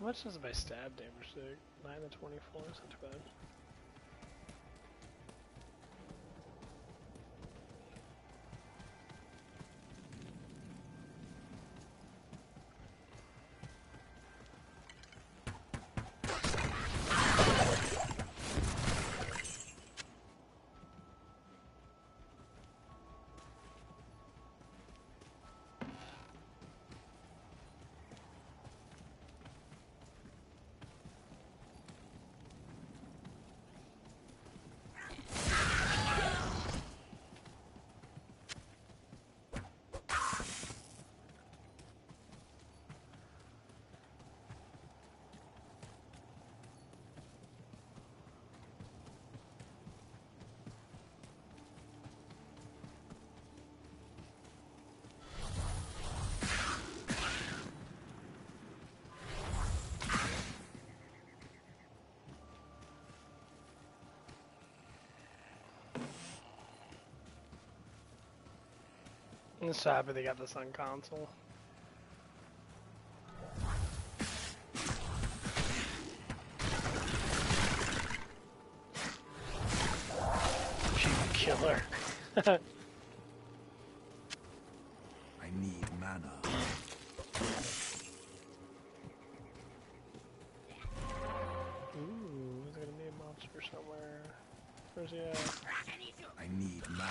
How much does my stab damage do? 9 to 24, is not too bad. I'm so happy they got this on console. Cheap killer. I need mana. Ooh, there's gonna be a monster somewhere. Where's he at? I need mana.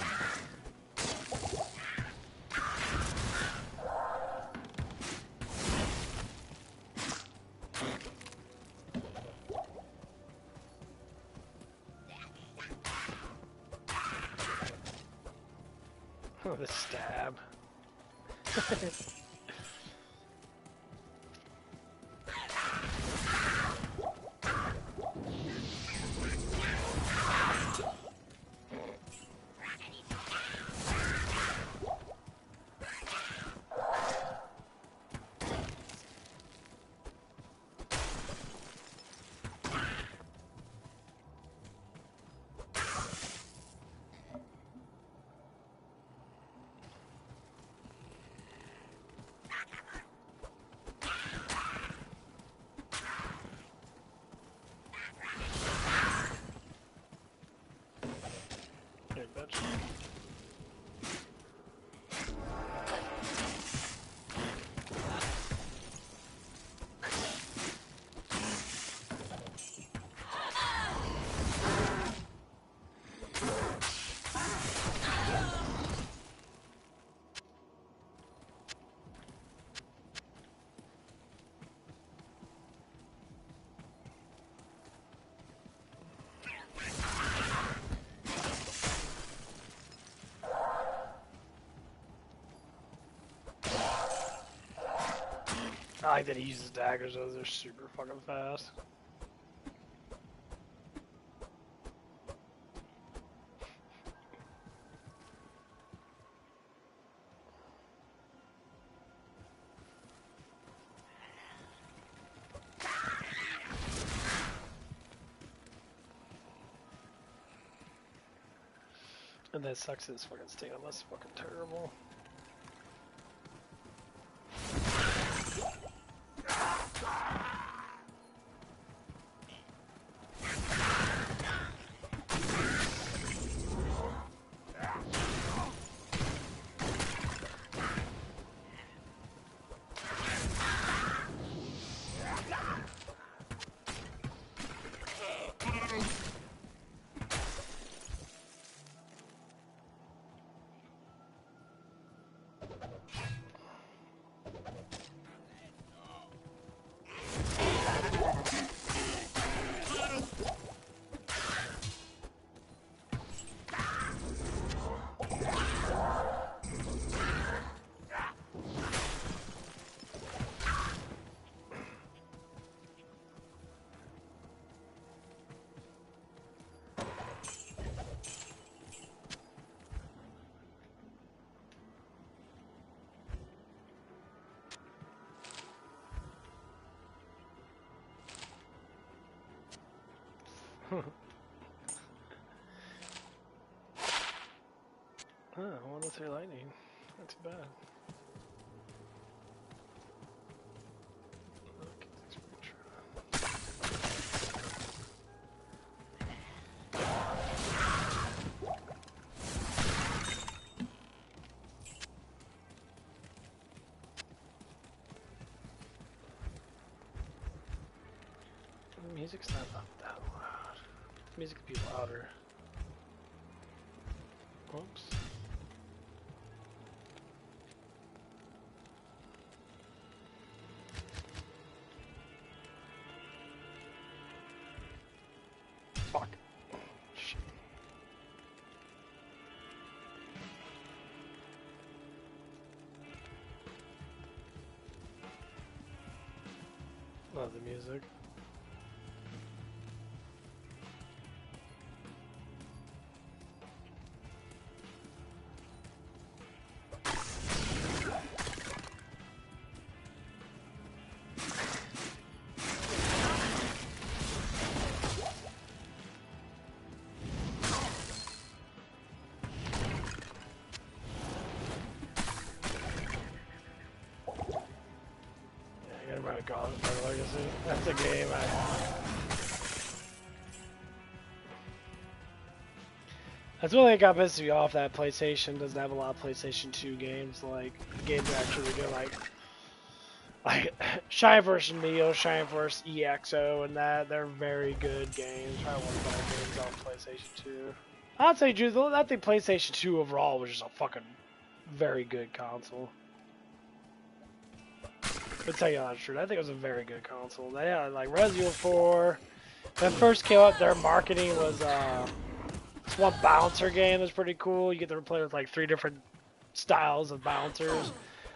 Oh, the stab. Hey, bitch. I like that he uses daggers, those are super fucking fast. And that sucks, his fucking stamina is fucking terrible. Huh, 1 to 3 lightning. Not too bad. Okay, that's pretty true. music's not up that loud. Music could be louder. Oops. Fuck. Shit. Love the music. God, Legacy. That's a game That's what got pissed me off, that PlayStation doesn't have a lot of PlayStation 2 games. Like, the games are actually good, like Shine vs. Neo, Shine vs. EXO, and that, they're very good games. Probably one of the better games on PlayStation 2. I'll tell you the truth, I think PlayStation 2 overall was just a fucking very good console. I'll tell you the truth, I think it was a very good console. They had like Resident Evil 4. When it first came out, their marketing was this one bouncer game that's pretty cool. You get to play with like 3 different styles of bouncers.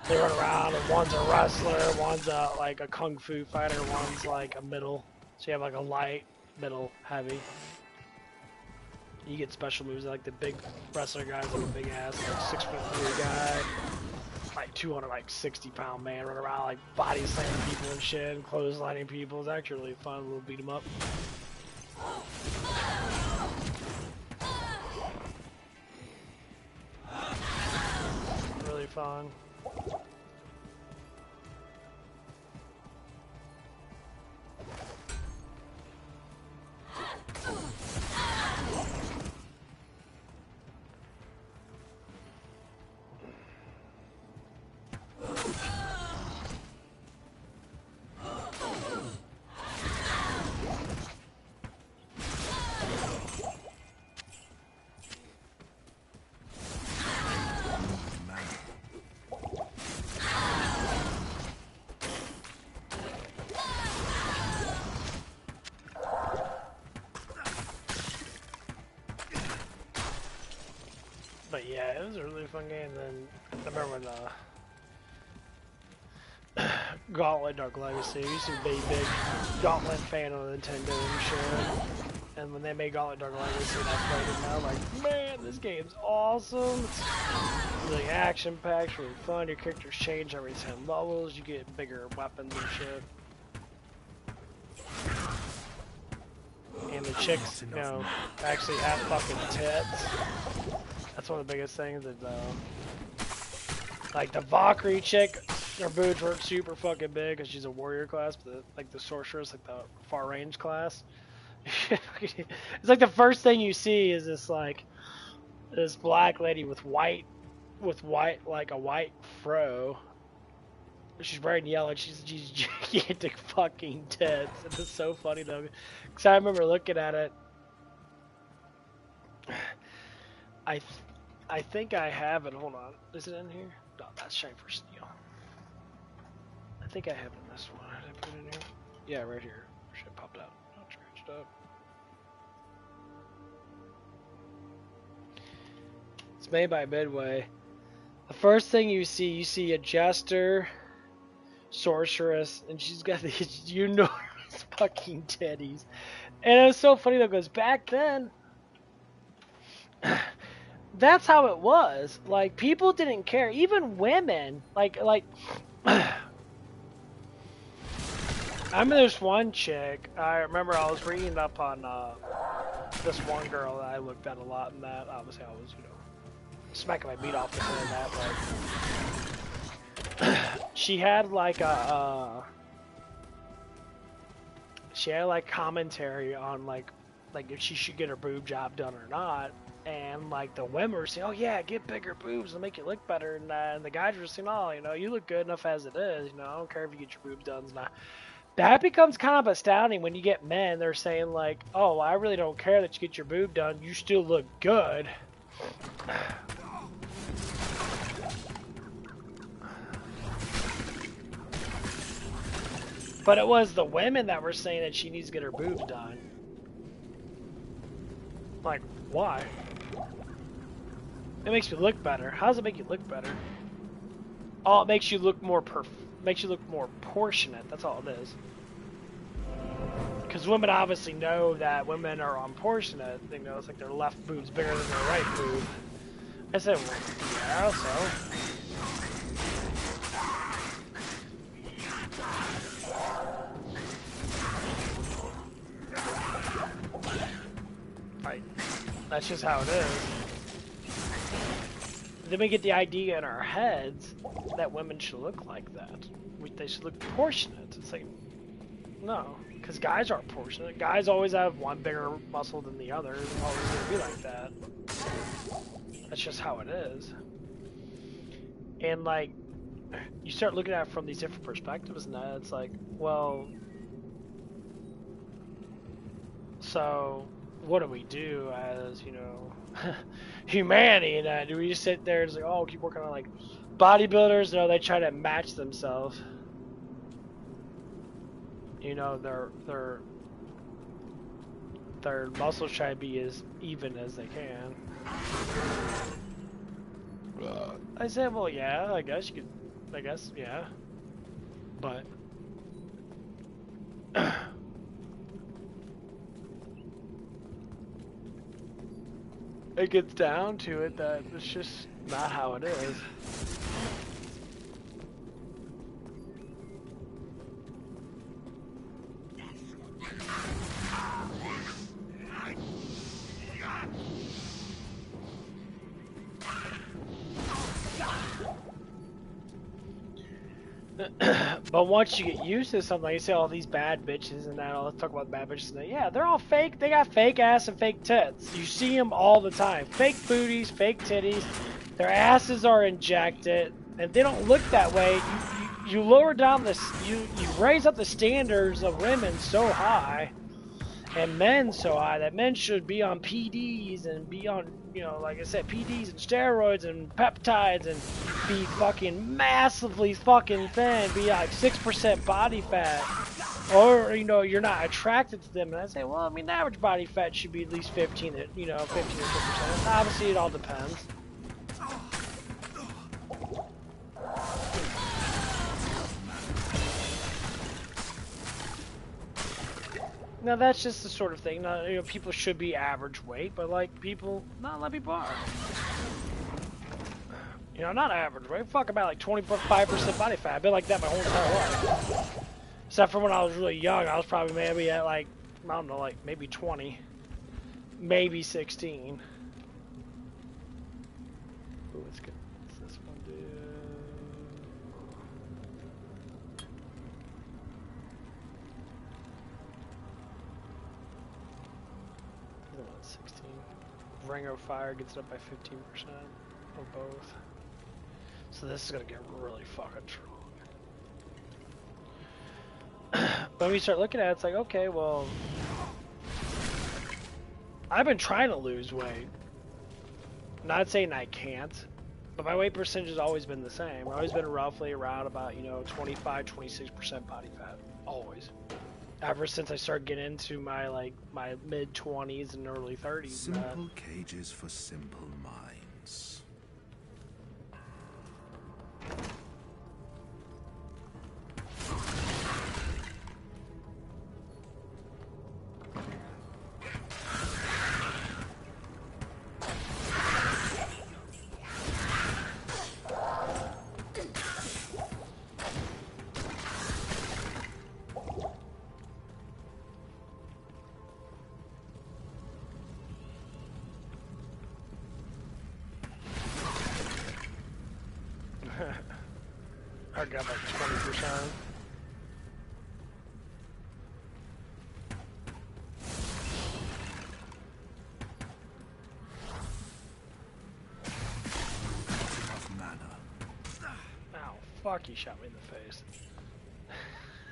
They run around, and one's a wrestler, one's like a kung fu fighter, one's like a middle. So you have like a light, middle, heavy. You get special moves like the big wrestler guys, like a big ass, like 6'3" guy. Like 260-pound man running around like body slamming people and shit and clotheslining people. It's actually really fun, a little beat 'em up. Really fun. But yeah, it was a really fun game. Then I remember when Gauntlet Dark Legacy. I used to be a big Gauntlet fan on Nintendo and shit. And when they made Gauntlet Dark Legacy and I played it, and I was like, man, this game's awesome. It's really action packed, really fun. Your characters change every 10 levels. You get bigger weapons and shit. And the chicks, you know, actually have fucking tits. That's one of the biggest things that, like the Valkyrie chick, her boobs weren't super fucking big because she's a warrior class, but like the sorceress, like the far range class. It's like the first thing you see is this black lady with white, like a white fro. She's wearing yellow and she's gigantic fucking tits. And it's so funny though, because I remember looking at it. I think I have it. Hold on. Is it in here? No, that's Shine for Steel. I think I have it in this one. Did I put it in here? Yeah, right here. Shit popped out. Not scratched up. It's made by Midway. The first thing you see a jester, sorceress, and she's got these enormous fucking titties. And it was so funny though, because back then, that's how it was. Like, people didn't care. Even women, like I remember this one chick. I remember I was reading up on this one girl that I looked at a lot, and that obviously I was, you know, smacking my meat off the head of that, but she had like she had like commentary on like if she should get her boob job done or not. And like the women were saying, "Oh yeah, get bigger boobs, it'll make you look better." And the guys were saying, "Oh, you know, you look good enough as it is. You know, I don't care if you get your boobs done." Nah. That becomes kind of astounding when you get men. They're saying like, "Oh, I really don't care that you get your boob done. You still look good." But it was the women that were saying that she needs to get her boobs done. Like, why? It makes me look better. How does it make you look better? Oh, it makes you look more more proportionate. That's all it is. Because women obviously know that women are unproportionate. They know it's like their left boob's bigger than their right boob. I said, well, yeah, so. Right. That's just how it is. Then we get the idea in our heads that women should look like that. They should look proportionate. It's like, no. Because guys aren't proportionate. Guys always have one bigger muscle than the other. It's always going to be like that. That's just how it is. And like, you start looking at it from these different perspectives, and it's like, well, so what do we do as, you know, humanity? And do we just sit there and say, oh, keep working on like bodybuilders? No, they try to match themselves. You know, their muscles try to be as even as they can. I said, well, yeah, I guess you could, yeah, but it gets down to it that it's just not how it is. But once you get used to something, like you say, all these bad bitches and that, let's talk about bad bitches and that. Yeah, they're all fake. They got fake ass and fake tits. You see them all the time. Fake booties, fake titties. Their asses are injected, and they don't look that way. You lower down this. You raise up the standards of women so high, and men so high that men should be on PDs and be on, you know, like I said, PDs and steroids and peptides and be fucking massively fucking thin, be like 6% body fat, or, you know, you're not attracted to them. And I say, well, I mean, the average body fat should be at least 15 or 20%. Obviously, it all depends. Now that's just the sort of thing. Not, you know, people should be average weight, but like people, not a lot of people are. You know, not average weight. Fuck, about like 25% body fat. I've been like that my whole entire life. Except for when I was really young, I was probably maybe at like, I don't know, like maybe 20, maybe 16. Ooh, it's good. What's this one do? 16. Ring of Fire gets it up by 15% of both. So this is gonna get really fucking strong. But when you start looking at it, it's like, okay, well, I've been trying to lose weight. Not saying I can't, but my weight percentage has always been the same. I've always been roughly around about, you know, 25, 26% body fat. Always. Ever since I started getting into my, like, my mid-20s and early 30s. Simple cages for simple minds. I got like 20%. Of mana. Ow, fuck, he shot me in the face.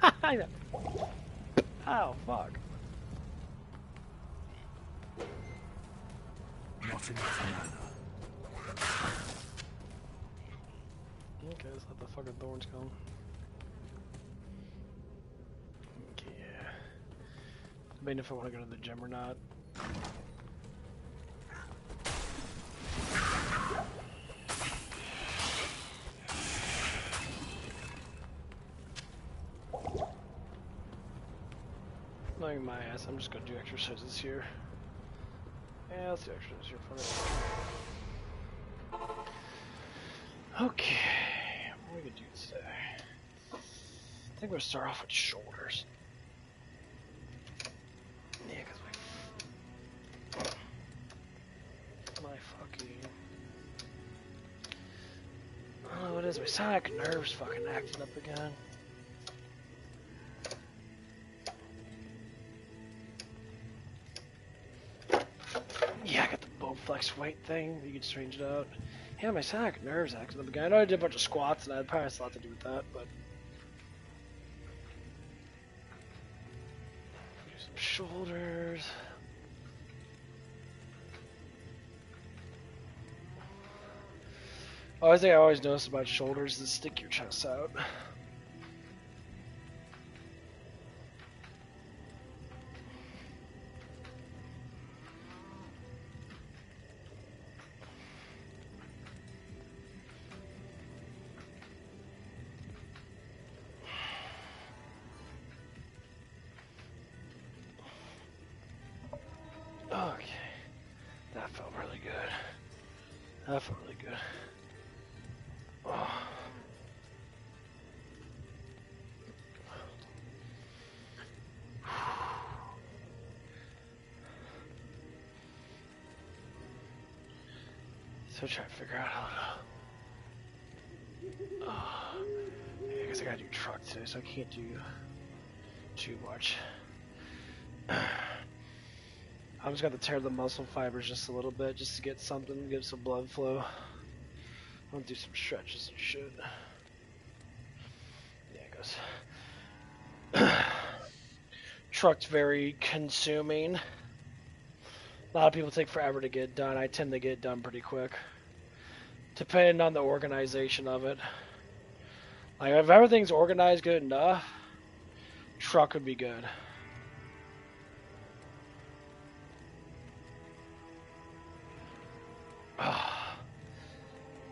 I know. Oh, fuck. Not enough mana. Okay, let's let the fucking thorns come. Okay, yeah. Debating if I want to go to the gym or not. Knowing my ass, I'm just gonna do exercises here. Yeah, let's do exercises here for it. Okay, what are we gonna do today? I think we're gonna start off with shoulders. Yeah, because my fucking... Oh, what is my sciatic nerves fucking acting up again? Yeah, I got the Bowflex weight thing. You can change it out. Yeah, my sciatic nerves acting up again. I know I did a bunch of squats and I probably has a lot to do with that, but... Do some shoulders. Always thing I always notice about shoulders is stick your chest out. Okay, that felt really good. That felt really good. Oh. So trying to figure out how to... I guess I gotta do truck today, so I can't do too much. I'm just gonna tear the muscle fibers just a little bit, just to get something, get some blood flow. I'm gonna do some stretches and shit. Yeah, it goes. Truck's very consuming. A lot of people take forever to get done. I tend to get done pretty quick, depending on the organization of it. Like, if everything's organized good enough, truck would be good.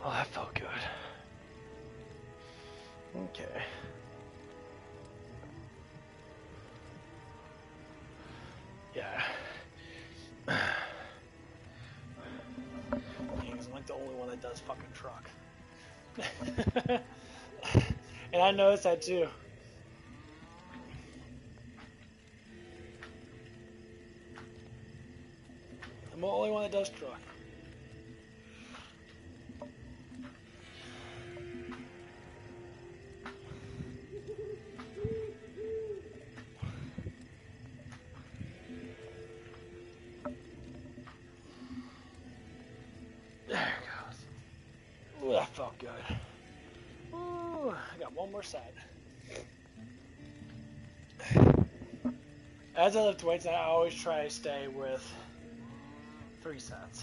Oh, that felt good. Okay. Yeah. I'm like the only one that does fucking truck. And I noticed that too. I'm the only one that does truck. There it goes. Ooh, that felt good. Ooh, I got one more set. As I lift weights, I always try to stay with 3 sets.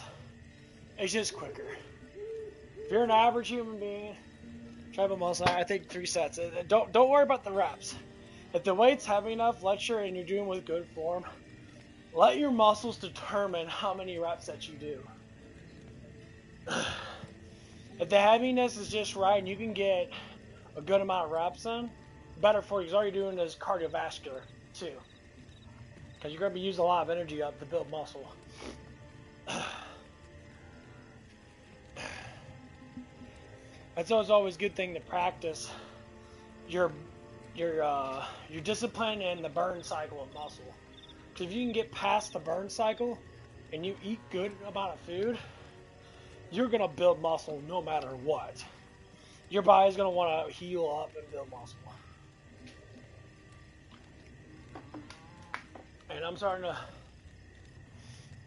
It's just quicker. If you're an average human being, tribal muscle, I think 3 sets. Don't worry about the reps. If the weight's heavy enough, and you're doing with good form, let your muscles determine how many reps that you do. If the heaviness is just right and you can get a good amount of reps in, better for you, because all you're doing is cardiovascular too. Because you're going to be using a lot of energy up to build muscle. That's always a good thing to practice your discipline and the burn cycle of muscle. Because if you can get past the burn cycle and you eat good amount of food, you're going to build muscle no matter what. Your body's going to want to heal up and build muscle. And I'm starting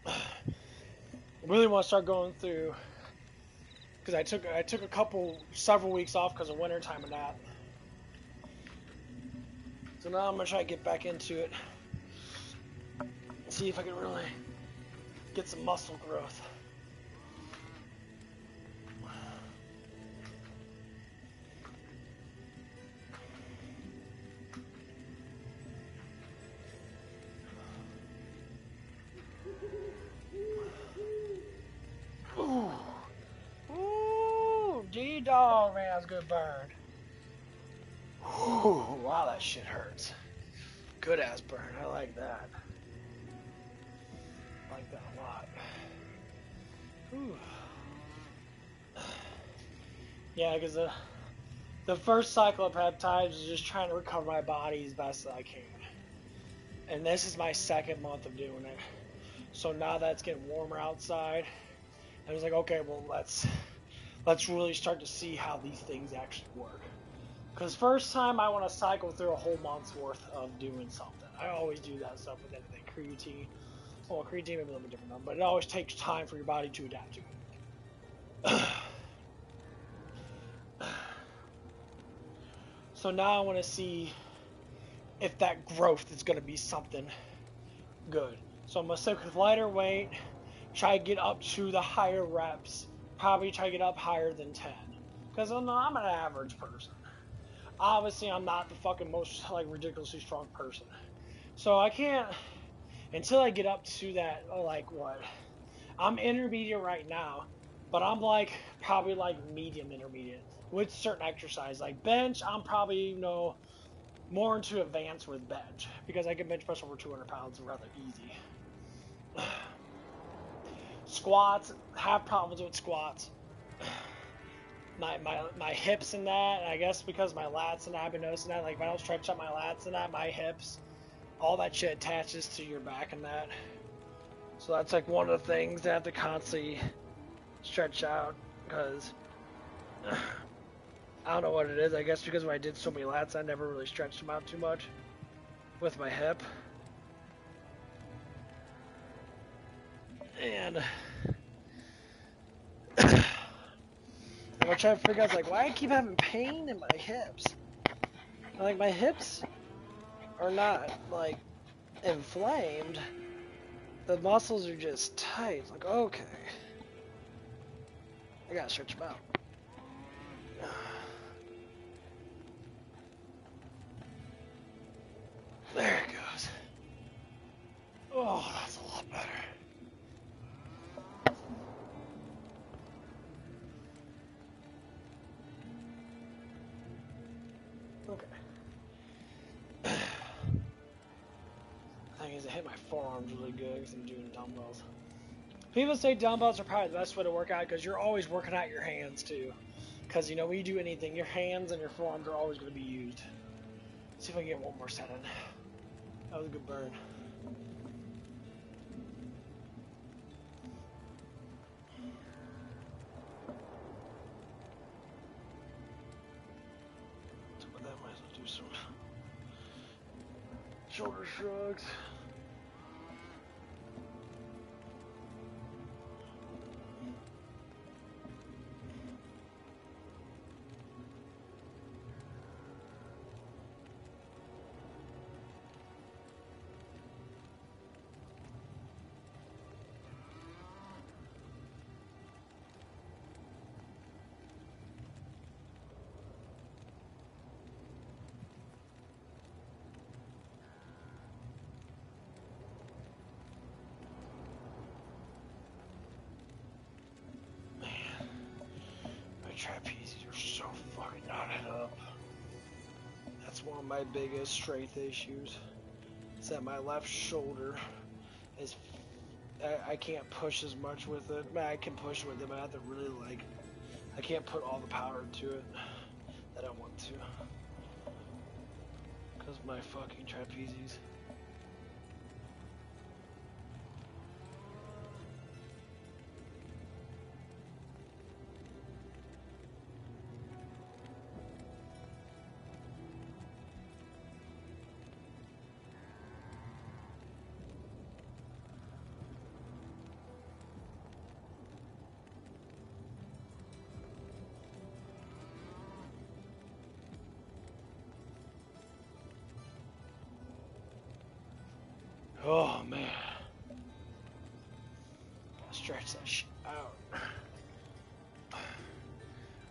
to really want to start going through, because I took several weeks off because of winter time and that. So now I'm gonna try to get back into it. See if I can really get some muscle growth. Ooh. Ooh, D-dog, man, that's a good burn. Ooh, wow, that shit hurts. Good ass burn, I like that. I like that a lot. Ooh. Yeah, because the first cycle of peptides is just trying to recover my body as best as I can. And this is my second month of doing it. So now that it's getting warmer outside, I was like, okay, well let's really start to see how these things actually work. Because first time I want to cycle through a whole month's worth of doing something. I always do that stuff with anything. Creatine. Well, creatine may be a little bit different, but it always takes time for your body to adapt to it. So now I want to see if that growth is going to be something good. So I'm going to stick with lighter weight, try to get up to the higher reps, probably try to get up higher than 10. Because I'm an average person. Obviously, I'm not the fucking most like ridiculously strong person. So I can't, until I get up to that, like what? I'm intermediate right now, but I'm like probably like medium intermediate with certain exercise. Like bench, I'm probably, you know, more into advanced with bench because I can bench press over 200 pounds rather easy. Squats, have problems with squats. My hips and that, I guess because my lats and that, I've been noticing that, like if I don't stretch out my lats and that, my hips, all that shit attaches to your back and that. So that's like one of the things that I have to constantly stretch out because I don't know what it is. I guess because when I did so many lats, I never really stretched them out too much with my hip. And I'm trying to figure out, like, why I keep having pain in my hips. Like, my hips are not, like, inflamed. The muscles are just tight. Like, okay. I gotta stretch them out. There it goes. Oh, that's a lot better. Okay. The thing is, I hit my forearms really good because I'm doing dumbbells. People say dumbbells are probably the best way to work out because you're always working out your hands too. Because, you know, when you do anything, your hands and your forearms are always going to be used. Let's see if I can get one more set in. That was a good burn. So with that, might as well do some shoulder shrugs. Trapezes are so fucking knotted up. That's one of my biggest strength issues. Is that my left shoulder is, I can't push as much with it. I can push with it, but I have to really like, I can't put all the power into it that I want to. Because my fucking trapezes. Oh man. Gotta stretch that shit out.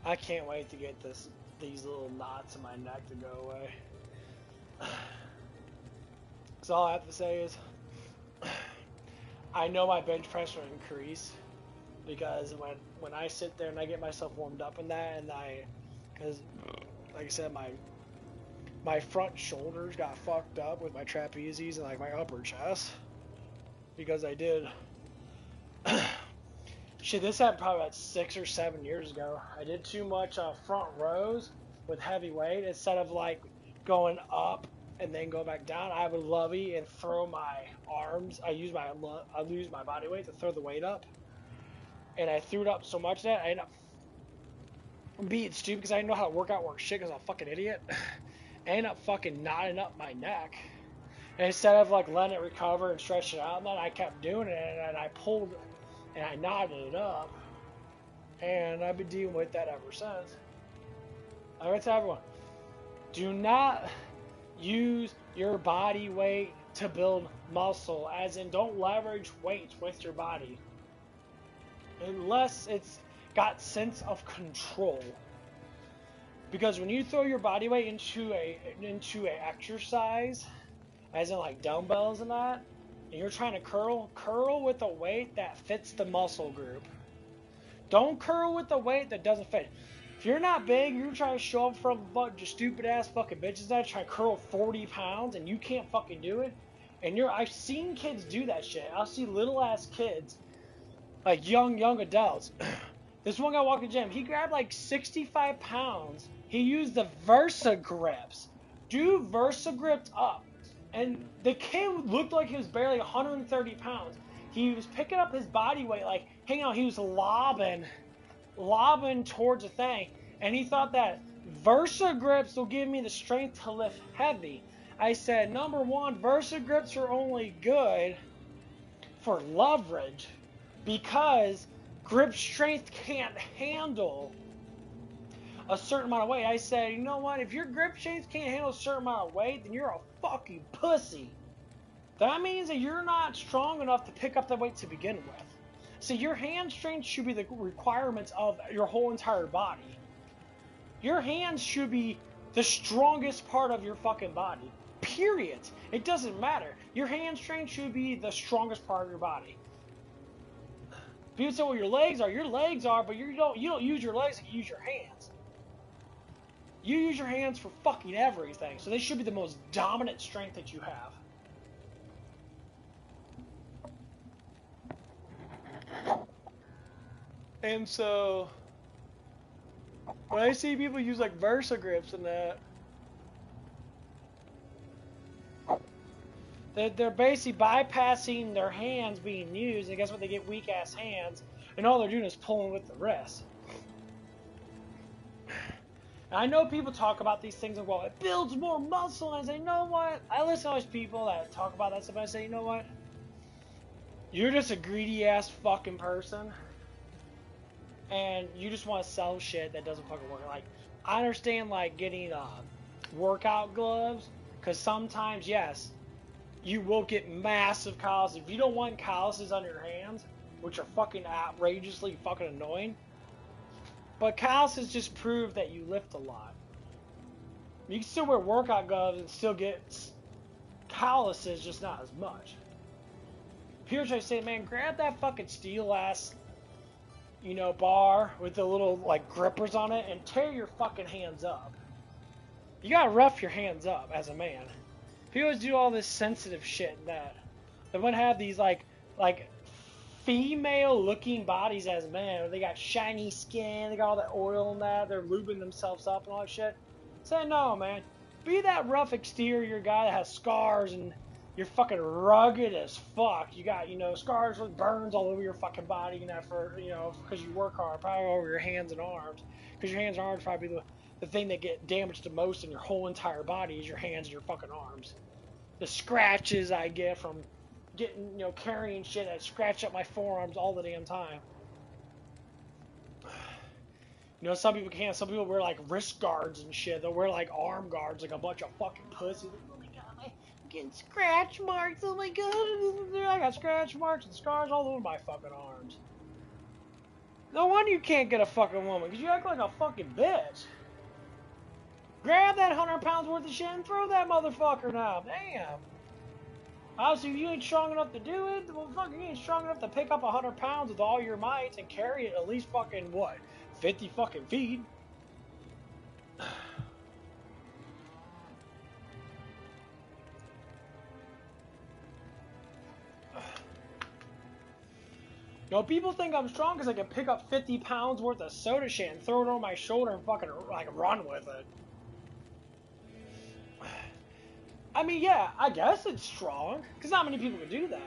I can't wait to get these little knots in my neck to go away. Cause all I have to say is, I know my bench press will increase because when I sit there and I get myself warmed up in that, and because like I said, my front shoulders got fucked up with my trapezies and like my upper chest because I did. Shit, this happened probably about 6 or 7 years ago. I did too much front rows with heavy weight instead of like going up and then go back down. I would lovey and throw my arms. I use my body weight to throw the weight up, and I threw it up so much that I ended up being stupid because I didn't know how to work shit because I'm a fucking idiot. I ended up fucking knotting up my neck. And instead of like letting it recover and stretch it out, and then I kept doing it, and I pulled and I knotted it up, and I've been dealing with that ever since. I would tell everyone, do not use your body weight to build muscle, as in don't leverage weights with your body unless it's got sense of control. Because when you throw your body weight into a exercise, as in like dumbbells and that, and you're trying to curl with a weight that fits the muscle group. Don't curl with a weight that doesn't fit. If you're not big, you're trying to show up from a bunch of stupid ass fucking bitches that try to curl 40 pounds and you can't fucking do it. And I've seen kids do that shit. I'll see little ass kids, like young adults. This one guy walked in the gym, he grabbed like 65 pounds. He used the Versa grips. Dude Versa gripped up. And the kid looked like he was barely 130 pounds. He was picking up his body weight, like, hang on, he was lobbing towards a thing. And he thought that Versa grips will give me the strength to lift heavy. I said, number one, Versa grips are only good for leverage because grip strength can't handle a certain amount of weight. I said, you know what? If your grip strength can't handle a certain amount of weight, then you're a fucking pussy. That means that you're not strong enough to pick up that weight to begin with. So your hand strength should be the requirements of your whole entire body. Your hands should be the strongest part of your fucking body. Period. It doesn't matter. Your hand strength should be the strongest part of your body. People say, well, your legs are, but you don't use your legs, you use your hands. You use your hands for fucking everything, so they should be the most dominant strength that you have. And so, when I see people use like Versa grips and that, they're basically bypassing their hands being used, and guess what? They get weak ass hands, and all they're doing is pulling with the wrist. And I know people talk about these things and, well, it builds more muscle, and I say, you know what? I listen to all these people that talk about that stuff, and I say, you know what? You're just a greedy ass fucking person, and you just want to sell shit that doesn't fucking work. Like, I understand, like, getting workout gloves, because sometimes, yes, you will get massive calluses. If you don't want calluses on your hands, which are fucking outrageously fucking annoying, but calluses just prove that you lift a lot. You can still wear workout gloves and still get calluses, just not as much. People try to say, man, grab that fucking steel ass, bar with the little, like, grippers on it and tear your fucking hands up. You gotta rough your hands up as a man. People always do all this sensitive shit and that. They want to have these, like female-looking bodies as men. They got shiny skin, they got all that oil and that, they're lubing themselves up and all that shit. Say, no, man. Be that rough exterior guy that has scars and you're fucking rugged as fuck. You got, scars with burns all over your fucking body, because you work hard, probably over your hands and arms. Because your hands and arms probably the thing that get damaged the most in your whole entire body is your hands and your fucking arms. The scratches I get from getting, carrying shit that scratch up my forearms all the damn time. Some people can't. Some people wear, like, wrist guards and shit. They'll wear, like, arm guards, like a bunch of fucking pussies. Oh my god, getting scratch marks. Oh my god, I got scratch marks and scars all over my fucking arms. No wonder you can't get a fucking woman, because you act like a fucking bitch. Grab that 100 pounds worth of shit and throw that motherfucker now. Damn. Obviously, if you ain't strong enough to do it, well, fuck, you ain't strong enough to pick up 100 pounds with all your might and carry it at least fucking, what, 50 fucking feet? You know, people think I'm strong because I can pick up 50 pounds worth of soda shit and throw it on my shoulder and fucking, like, run with it. I mean, yeah, I guess it's strong, because not many people can do that.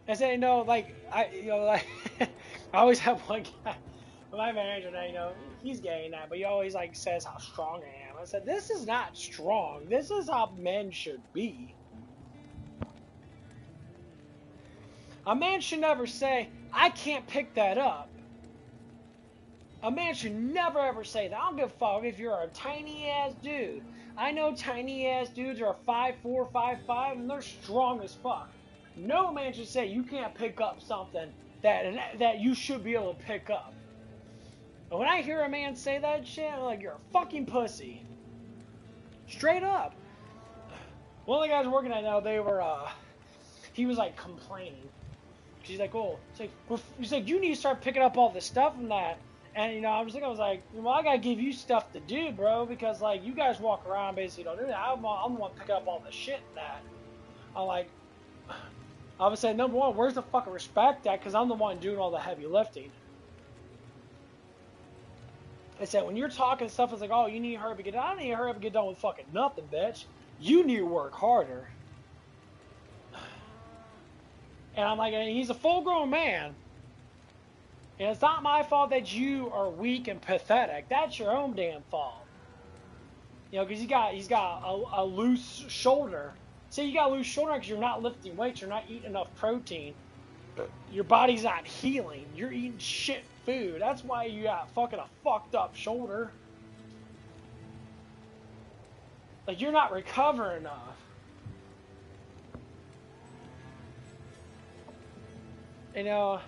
I say, you know, like, I always have one guy, my manager, you know, he's gay and that, but he always, like, says how strong I am. I said, this is not strong. This is how men should be. A man should never say, I can't pick that up. A man should never ever say that. I don't give a fuck if you're a tiny ass dude. I know tiny ass dudes are 5'4", 5'5", and they're strong as fuck. No man should say you can't pick up something that you should be able to pick up. But when I hear a man say that shit, I'm like, you're a fucking pussy. Straight up. One of the guys working at now, he was like complaining. She's like, oh, he's like, you need to start picking up all this stuff and that. And, you know, I was like, well, I gotta give you stuff to do, bro, because, like, you guys walk around basically don't do that. I'm the one picking up all the shit and that. I'm like, I would say, number one, where's the fucking respect at? Because I'm the one doing all the heavy lifting. I said, when you're talking stuff, it's like, oh, you need to hurry up and get done. I don't need to hurry up and get done with fucking nothing, bitch. You need to work harder. And I'm like, and he's a full-grown man. And it's not my fault that you are weak and pathetic. That's your own damn fault. You know, because he's got a loose shoulder. Say you got a loose shoulder because you're not lifting weights, you're not eating enough protein. Your body's not healing. You're eating shit food. That's why you got fucking a fucked up shoulder. Like, you're not recovering enough. You know,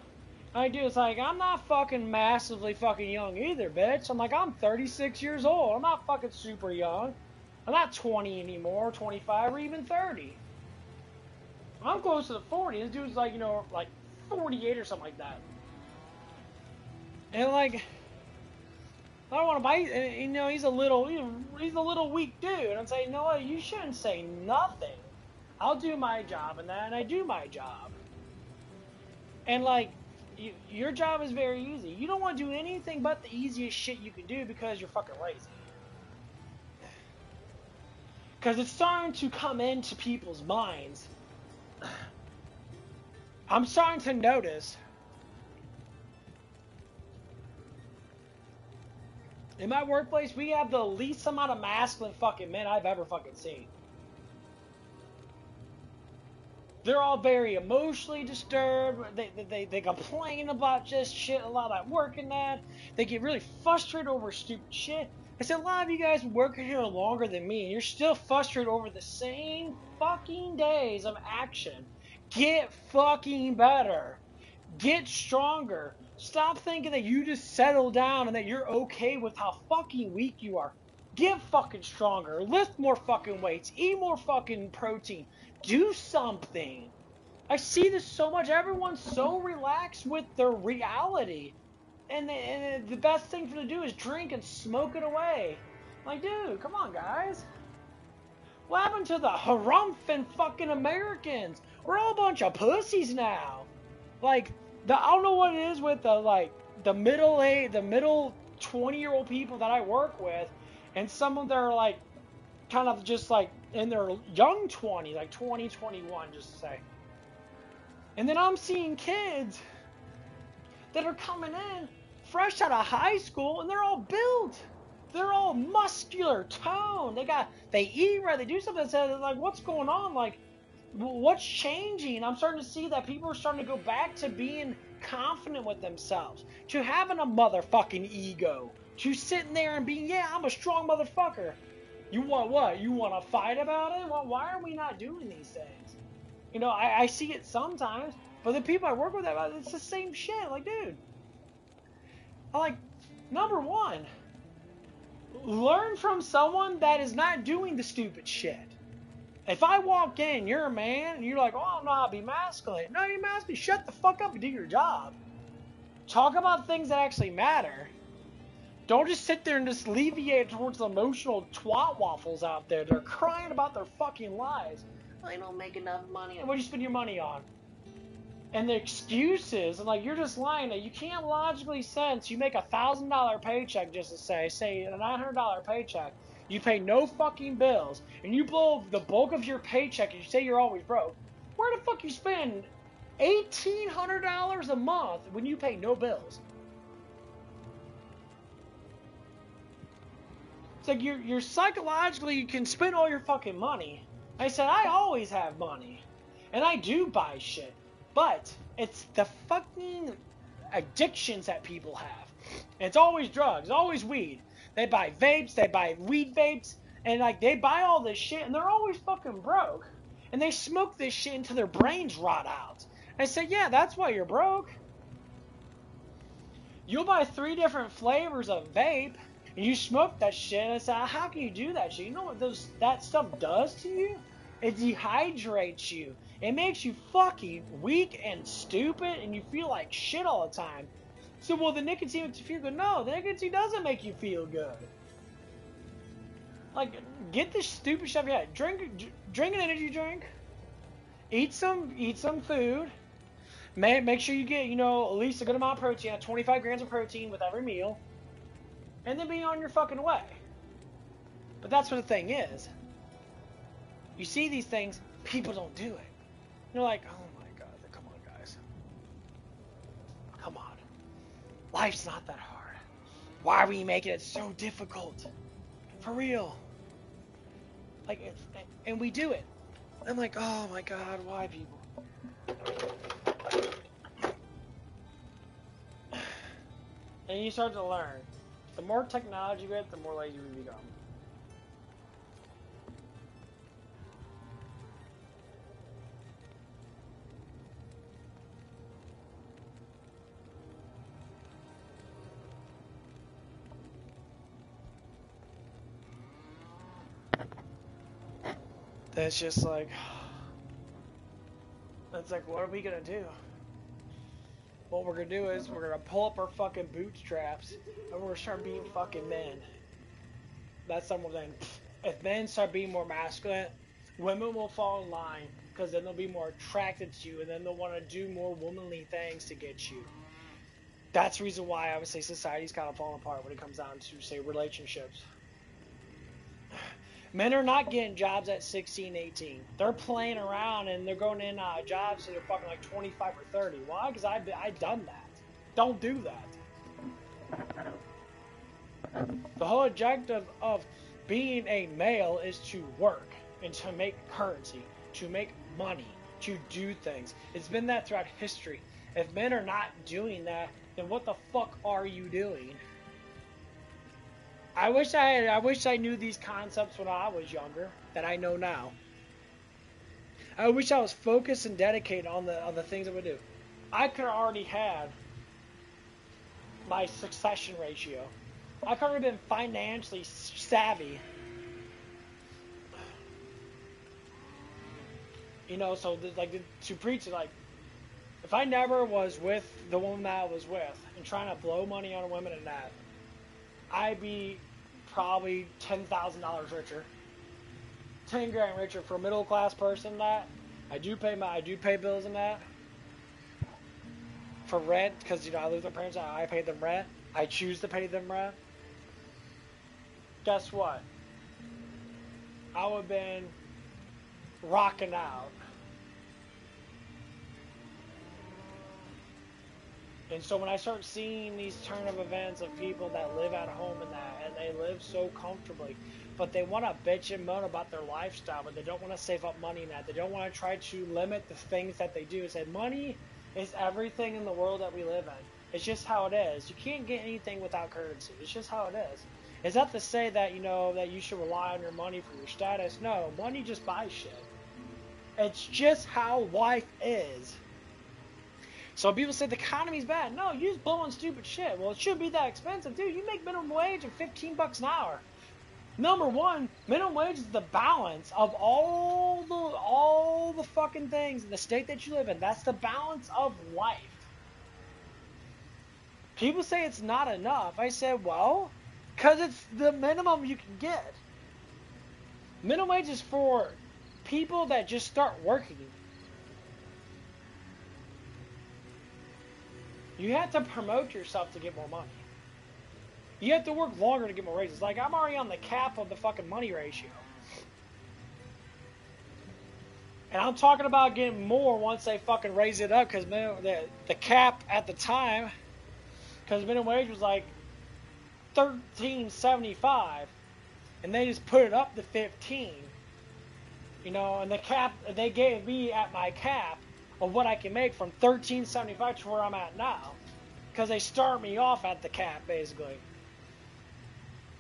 I do. It's like, I'm not fucking massively fucking young either, bitch. I'm like, I'm 36 years old. I'm not fucking super young. I'm not 20 anymore, 25, or even 30. I'm close to the 40. This dude's like, you know, like 48 or something like that. And like, I don't want to bite. You know, he's a little weak dude. And I'm saying, you know what? You shouldn't say nothing. I'll do my job and that, and I do my job. And like, your job is very easy. You don't want to do anything but the easiest shit you can do because you're fucking lazy. Because it's starting to come into people's minds. I'm starting to notice in my workplace, we have the least amount of masculine fucking men I've ever fucking seen. They're all very emotionally disturbed. They complain about just shit, a lot of work and that. They get really frustrated over stupid shit. I said, a lot of you guys working here longer than me, and you're still frustrated over the same fucking days of action. Get fucking better. Get stronger. Stop thinking that you just settle down and that you're okay with how fucking weak you are. Get fucking stronger. Lift more fucking weights. Eat more fucking protein. Do something. I see this so much. Everyone's so relaxed with their reality. And the best thing for them to do is drink and smoke it away. Like, dude, come on, guys. What happened to the harumphin' fucking Americans? We're all a bunch of pussies now. Like, I don't know what it is with the middle 20-year-old people that I work with, and some of them are like, kind of just like in their young 20s, like 20, 21, just to say. And then I'm seeing kids that are coming in fresh out of high school, and they're all built. They're all muscular, toned. They eat right. They do something that's like, what's going on? Like, what's changing? I'm starting to see that people are starting to go back to being confident with themselves, to having a motherfucking ego, to sitting there and being, yeah, I'm a strong motherfucker. You want what? You want to fight about it? Well, why are we not doing these things? You know, I see it sometimes, but the people I work with, it's the same shit. Like, dude, number one, learn from someone that is not doing the stupid shit. If I walk in, you're a man, and you're like, oh, I don't know how to be masculine. No, you're masculine. Shut the fuck up and do your job. Talk about things that actually matter. Don't just sit there and just alleviate towards the emotional twat waffles out there. They're crying about their fucking lives. I don't make enough money. What do you spend your money on? And the excuses, and like, you're just lying. You can't logically sense you make $1,000 paycheck, just to say a $900 paycheck. You pay no fucking bills, and you blow the bulk of your paycheck, and you say you're always broke. Where the fuck you spend $1,800 a month when you pay no bills? It's like you're psychologically, you can spend all your fucking money. I said, I always have money, and I do buy shit, but it's the fucking addictions that people have. And it's always drugs, it's always weed. They buy vapes, they buy weed vapes, and like, they buy all this shit, and they're always fucking broke. And they smoke this shit until their brains rot out. I said, yeah, that's why you're broke. You'll buy 3 different flavors of vape, and you smoke that shit, and I said, how can you do that shit? You know what that stuff does to you? It dehydrates you. It makes you fucking weak and stupid, and you feel like shit all the time. So, well, the nicotine makes you feel good. No, the nicotine doesn't make you feel good. Like, get this stupid stuff. Yeah, drink an energy drink. Eat some food. Make sure you get, at least a good amount of protein, 25 grams of protein with every meal. And then be on your fucking way. But that's what the thing is. You see these things, people don't do it. You're like, oh my god, come on, guys. Come on. Life's not that hard. Why are we making it so difficult? For real. Like, and we do it. I'm like, oh my god, why people? And you start to learn. The more technology you get, the more lazy we become. That's just like, that's like, what are we gonna do? What we're gonna do is we're gonna pull up our fucking bootstraps and we're gonna start being fucking men. That's something. If men start being more masculine, women will fall in line, because then they'll be more attracted to you, and then they'll want to do more womanly things to get you. That's the reason why I would say society's kind of falling apart when it comes down to, say, relationships. Men are not getting jobs at 16, 18. They're playing around and they're going in jobs that are fucking like 25 or 30. Why? Because I've done that. Don't do that. The whole objective of being a male is to work and to make currency, to make money, to do things. It's been that throughout history. If men are not doing that, then what the fuck are you doing? I wish I knew these concepts when I was younger that I know now. I wish I was focused and dedicated on the things I would do. I could have already had my succession ratio. I could have been financially savvy. So to preach it, like, if I never was with the woman that I was with and trying to blow money on women and that, I'd be probably $10,000 richer, 10 grand richer for a middle class person. That I do pay bills in that for rent, because I live with my parents. I pay them rent. I choose to pay them rent. Guess what? I would have been rocking out. And so when I start seeing these turn of events of people that live at home and they live so comfortably, but they want to bitch and moan about their lifestyle, but they don't want to save up money in that. They don't want to try to limit the things that they do. Say money It's everything in the world that we live in. It's just how it is. You can't get anything without currency. It's just how it is. Is that to say that, you know, that you should rely on your money for your status? No, money just buys shit. It's just how life is. So people say the economy's bad. No, you just blow on stupid shit. Well, it shouldn't be that expensive. Dude, you make minimum wage of 15 bucks an hour. Number one, minimum wage is the balance of all the fucking things in the state that you live in. That's the balance of life. People say it's not enough. I said, well, because it's the minimum you can get. Minimum wage is for people that just start working. You have to promote yourself to get more money. You have to work longer to get more raises. Like, I'm already on the cap of the fucking money ratio. And I'm talking about getting more once they fucking raise it up, because the cap at the time, because minimum wage was like $13.75, and they just put it up to 15. You know, and the cap, they gave me at my cap of what I can make from $13.75 to where I'm at now. Because they start me off at the cap, basically.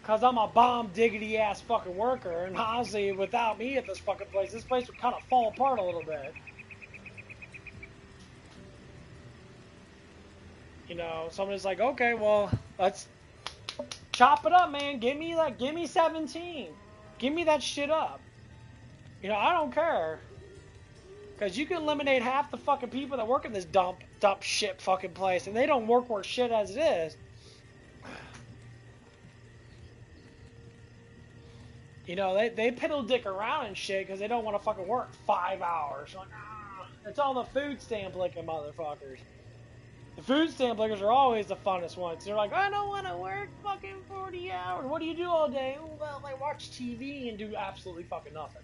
Because I'm a bomb diggity ass fucking worker, and honestly, without me at this fucking place, this place would kind of fall apart a little bit. You know, somebody's like, okay, well, let's chop it up, man. Give me 17. Give me that shit up. You know, I don't care. Because you can eliminate half the fucking people that work in this dump shit fucking place, and they don't work worth shit as it is. You know, they piddle dick around and shit because they don't want to fucking work 5 hours. Like, it's all the food stamp licking motherfuckers. The food stamp lickers are always the funnest ones. They're like, I don't want to work fucking 40 hours. What do you do all day? Well, I watch TV and do absolutely fucking nothing.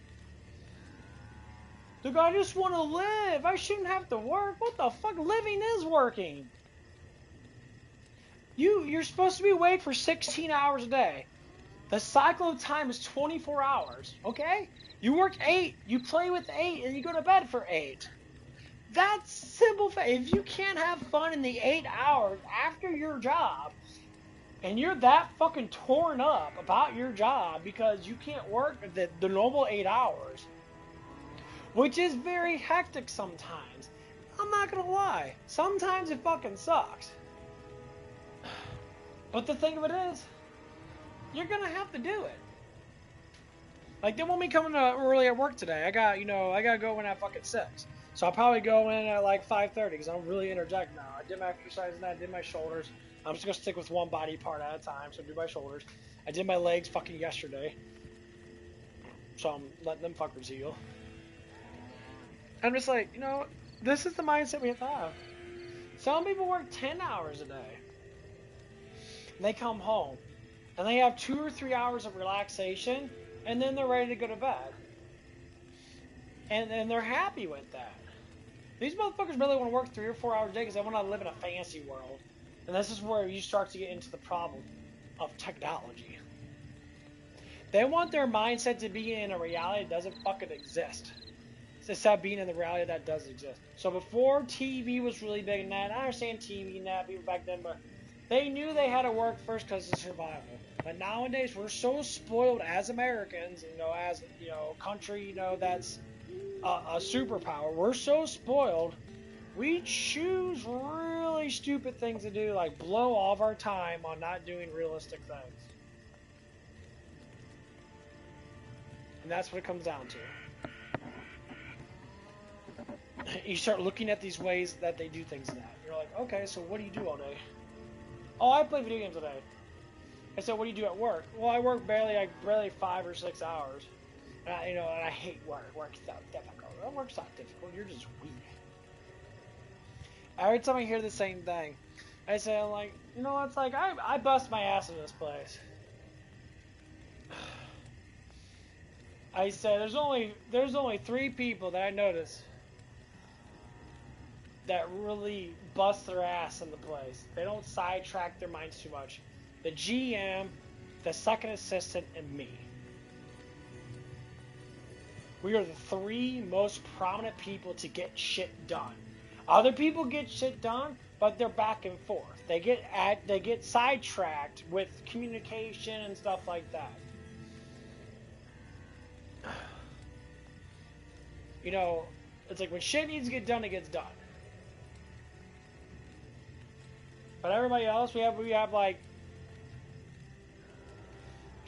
Look, I just want to live. I shouldn't have to work. What the fuck? Living is working. You're supposed to be awake for 16 hours a day. The cycle of time is 24 hours, okay? You work 8, you play with 8, and you go to bed for 8. That's simple. If you can't have fun in the 8 hours after your job, and you're that fucking torn up about your job because you can't work the normal 8 hours, which is very hectic sometimes. I'm not gonna lie. Sometimes it fucking sucks. But the thing of it is, you're gonna have to do it. Like, they won't be coming early at work today. I gotta go in at fucking 6. So I'll probably go in at like 5:30 because I'm really energetic now. I did my exercise and I did my shoulders. I'm just gonna stick with one body part at a time. So I do my shoulders. I did my legs fucking yesterday. So I'm letting them fuckers heal. I'm just like, you know, this is the mindset we have to have. Some people work 10 hours a day. And they come home. And they have 2 or 3 hours of relaxation. And then they're ready to go to bed. And they're happy with that. These motherfuckers really want to work 3 or 4 hours a day because they want to live in a fancy world. And this is where you start to get into the problem of technology. They want their mindset to be in a reality that doesn't fucking exist. Instead of being in the reality that does exist. So before TV was really big in that, I understand TV and that, people back then, but they knew they had to work first because of survival. But nowadays, we're so spoiled as Americans, you know, as, you know, country, you know, that's a superpower. We're so spoiled, we choose really stupid things to do, like blow all of our time on not doing realistic things. And that's what it comes down to. You start looking at these ways that they do things in that. You're like, okay, so what do you do all day? Oh, I play video games all day. I said, what do you do at work? Well, I work barely 5 or 6 hours. And I hate work. Work's so difficult. Well, work's not difficult. You're just weak. Every time I hear the same thing, I say, I'm like, you know, it's like, I bust my ass in this place. I said, there's only 3 people that I notice that really bust their ass in the place. They don't sidetrack their minds too much. The GM, the second assistant, and me. We are the 3 most prominent people to get shit done. Other people get shit done, but they're back and forth. They get sidetracked with communication and stuff like that. You know, it's like when shit needs to get done, it gets done. But everybody else, we have like,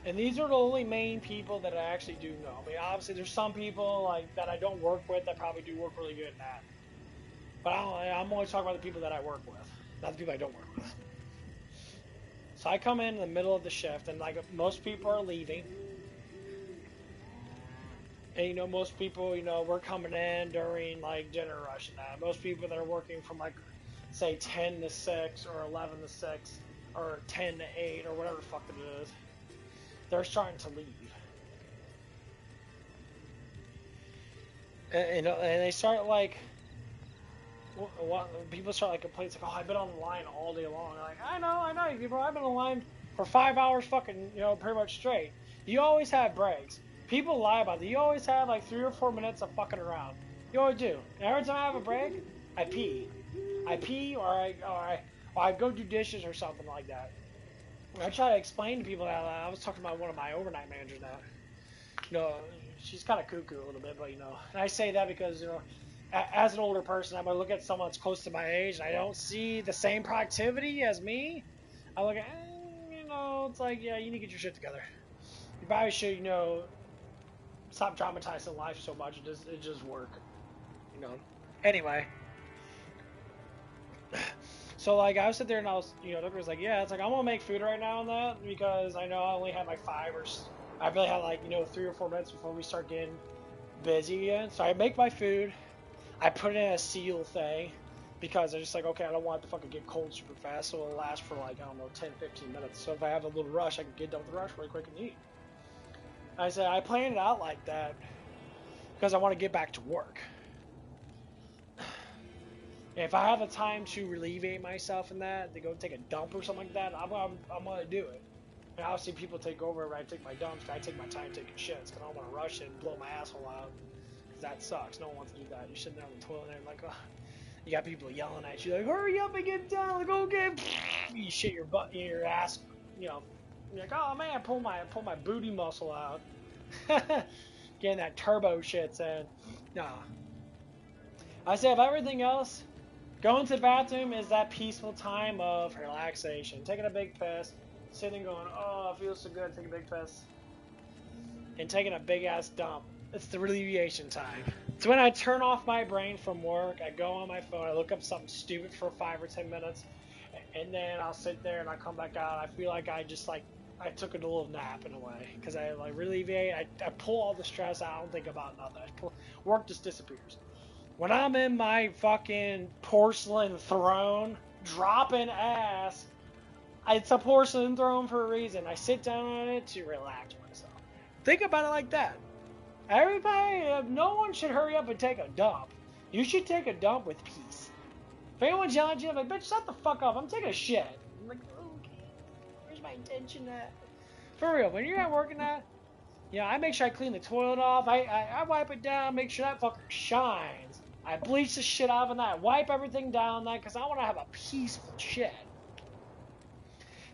and these are the only main people that I actually do know. I mean, obviously, there's some people like that I don't work with that probably do work really good in that. But I'm always talking about the people that I work with, not the people I don't work with. So I come in the middle of the shift, and like most people are leaving. And you know, most people, you know, we're coming in during like dinner rush and that. Most people that are working from like, say 10 to 6 or 11 to 6 or 10 to 8 or whatever the fuck it is, they're starting to leave. And, you know, and they start like, people start like complaining, like, oh, I've been on the line all day long. Like, I know, people, I've been on the line for 5 hours fucking, you know, pretty much straight. You always have breaks. People lie about it. You always have like 3 or 4 minutes of fucking around. You always do. And every time I have a break, I pee. Or I go do dishes or something like that. And I try to explain to people that I was talking about one of my overnight managers now. You know, she's kind of cuckoo a little bit, but you know, and I say that because, you know, as an older person, I'm gonna look at someone that's close to my age, and I don't see the same productivity as me. I look at, you know, it's like, yeah, you need to get your shit together. You probably should, you know, stop dramatizing life so much. It just work, you know. Anyway, so like I was sitting there and I was, you know, Doctor was like, yeah, it's like I'm gonna make food right now and that because I know I only have like I really have like, you know, 3 or 4 minutes before we start getting busy again. So I make my food. I put it in a seal thing because I'm just like, okay, I don't want it to fucking get cold super fast, so it'll last for like, I don't know, 10, 15 minutes. So if I have a little rush, I can get done with the rush really quick and eat. I said, I planned it out like that because I want to get back to work. If I have the time to alleviate myself in that, to go take a dump or something like that, I'm going to do it. And obviously people take over when I take my dumps, I take my time taking shits because I don't want to rush it and blow my asshole out. That sucks. No one wants to do that. You're sitting there on the toilet and like, oh, you got people yelling at you like, hurry up and get done. Like, okay, you shit your butt, your ass, you know. You're like, oh man, pull my booty muscle out. Getting that turbo shit in. Nah. I say of everything else, going to the bathroom is that peaceful time of relaxation. Taking a big piss, sitting going, oh, it feels so good, taking a big piss, and taking a big ass dump. It's the alleviation time. It's when I turn off my brain from work, I go on my phone, I look up something stupid for 5 or 10 minutes, and then I'll sit there and I come back out. I feel like I just like, I took a little nap in a way, because I like alleviate, I pull all the stress out, I don't think about nothing. Work just disappears. When I'm in my fucking porcelain throne, dropping ass, it's a porcelain throne for a reason. I sit down on it to relax myself. Think about it like that. Everybody, no one should hurry up and take a dump. You should take a dump with peace. If anyone's yelling at you, I'm like, bitch, shut the fuck up. I'm taking a shit. I'm like, okay, where's my intention at? For real, when you're at work and that, you know, I make sure I clean the toilet off. I wipe it down, make sure that fucker shines. I bleach the shit out of that, wipe everything down that, because I want to have a peaceful shit.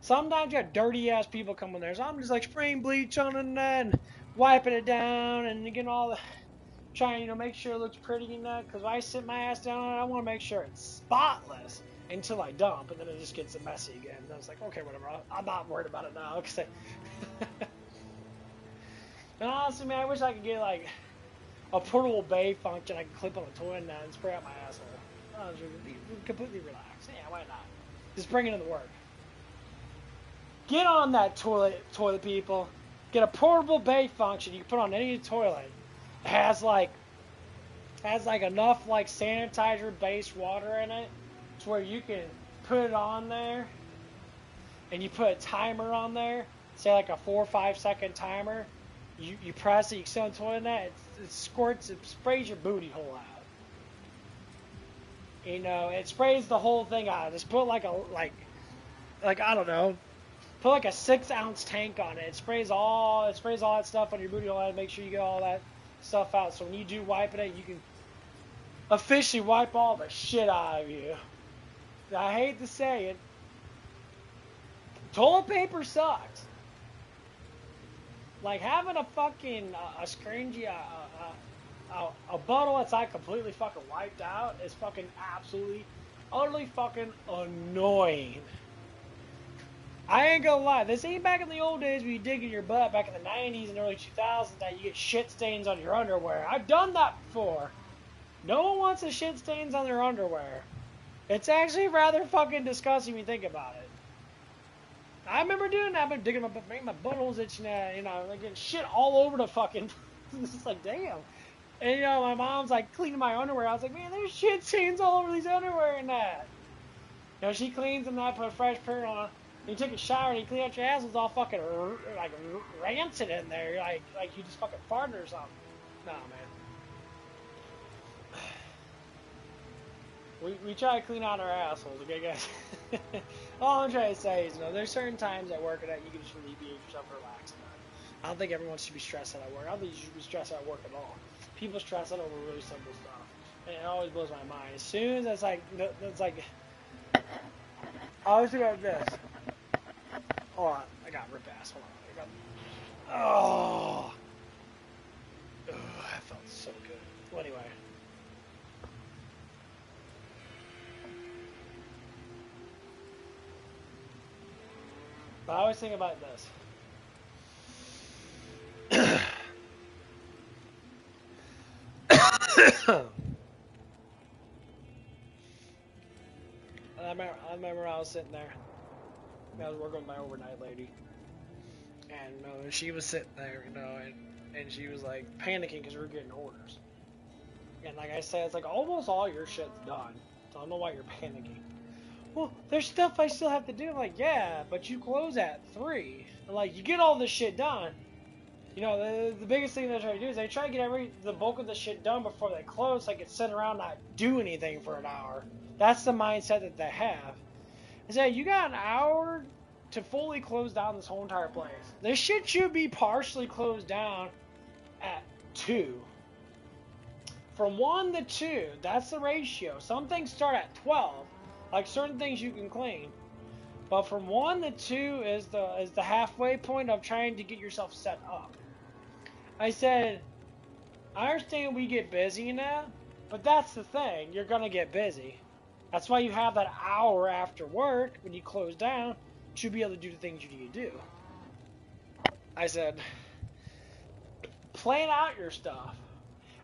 Sometimes you have dirty ass people come in there, so I'm just like spraying bleach on it and then wiping it down and getting all the, trying, you know, make sure it looks pretty and that, because when I sit my ass down on it, I want to make sure it's spotless until I dump, and then it just gets messy again. And I was like, okay, whatever, I'm not worried about it now, because and honestly, man, I wish I could get like a portable bay function I can clip on the toilet and spray out my asshole. I was completely relaxed. Yeah, why not? Just bring it into work. Get on that toilet, people. Get a portable bay function you can put on any toilet. It has like enough like sanitizer based water in it to where you can put it on there and you put a timer on there, say like a 4 or 5 second timer. You press it, you sit on the toilet and that, it squirts, it sprays your booty hole out. You know, it sprays the whole thing out. Just put like I don't know, put like a 6-ounce tank on it. It sprays all that stuff on your booty hole and make sure you get all that stuff out. So when you do wiping it, you can, officially wipe all the shit out of you. I hate to say it. Toilet paper sucks. Like having a fucking a scringy a bottle that's like completely fucking wiped out is fucking absolutely utterly fucking annoying. I ain't gonna lie, this ain't back in the old days where you dig in your butt back in the 90s and early 2000s that you get shit stains on your underwear. I've done that before. No one wants the shit stains on their underwear. It's actually rather fucking disgusting when you think about it. I remember doing that. I've been digging my butt, making my buttholes itching, like getting shit all over the fucking. It's just like, damn. And my mom's like cleaning my underwear. I was like, man, there's shit stains all over these underwear and that. She cleans them, and I put a fresh pair on. You take a shower and you clean out your ass, it's all fucking like rancid in there, like you just fucking farted or something. Nah, man. We try to clean out our assholes, okay, guys? All I'm trying to say is, there's certain times at work that you can just alleviate yourself and relax about it. I don't think everyone should be stressed out at work. I don't think you should be stressed out at work at all. People stress out over really simple stuff, and it always blows my mind. As soon as I always think about this. Hold on, I got rip ass. Hold on, that felt so good. Well, anyway. But I always think about this. I remember I was sitting there. I was working with my overnight lady, and she was sitting there, and she was like panicking because we were getting orders. And like I said, it's like almost all your shit's done, so I don't know why you're panicking. Well, there's stuff I still have to do. I'm like, yeah, but you close at 3. And like, you get all this shit done. The biggest thing they try to do is they try to get the bulk of the shit done before they close, so they can sit around not do anything for an hour. That's the mindset that they have. I said, you got an hour to fully close down this whole entire place. This shit should be partially closed down at 2. From 1 to 2, that's the ratio. Some things start at 12. Like certain things you can clean, but from 1 to 2 is the halfway point of trying to get yourself set up. I said, I understand we get busy in that, but that's the thing. You're gonna get busy. That's why you have that hour after work when you close down to be able to do the things you need to do. I said, plan out your stuff.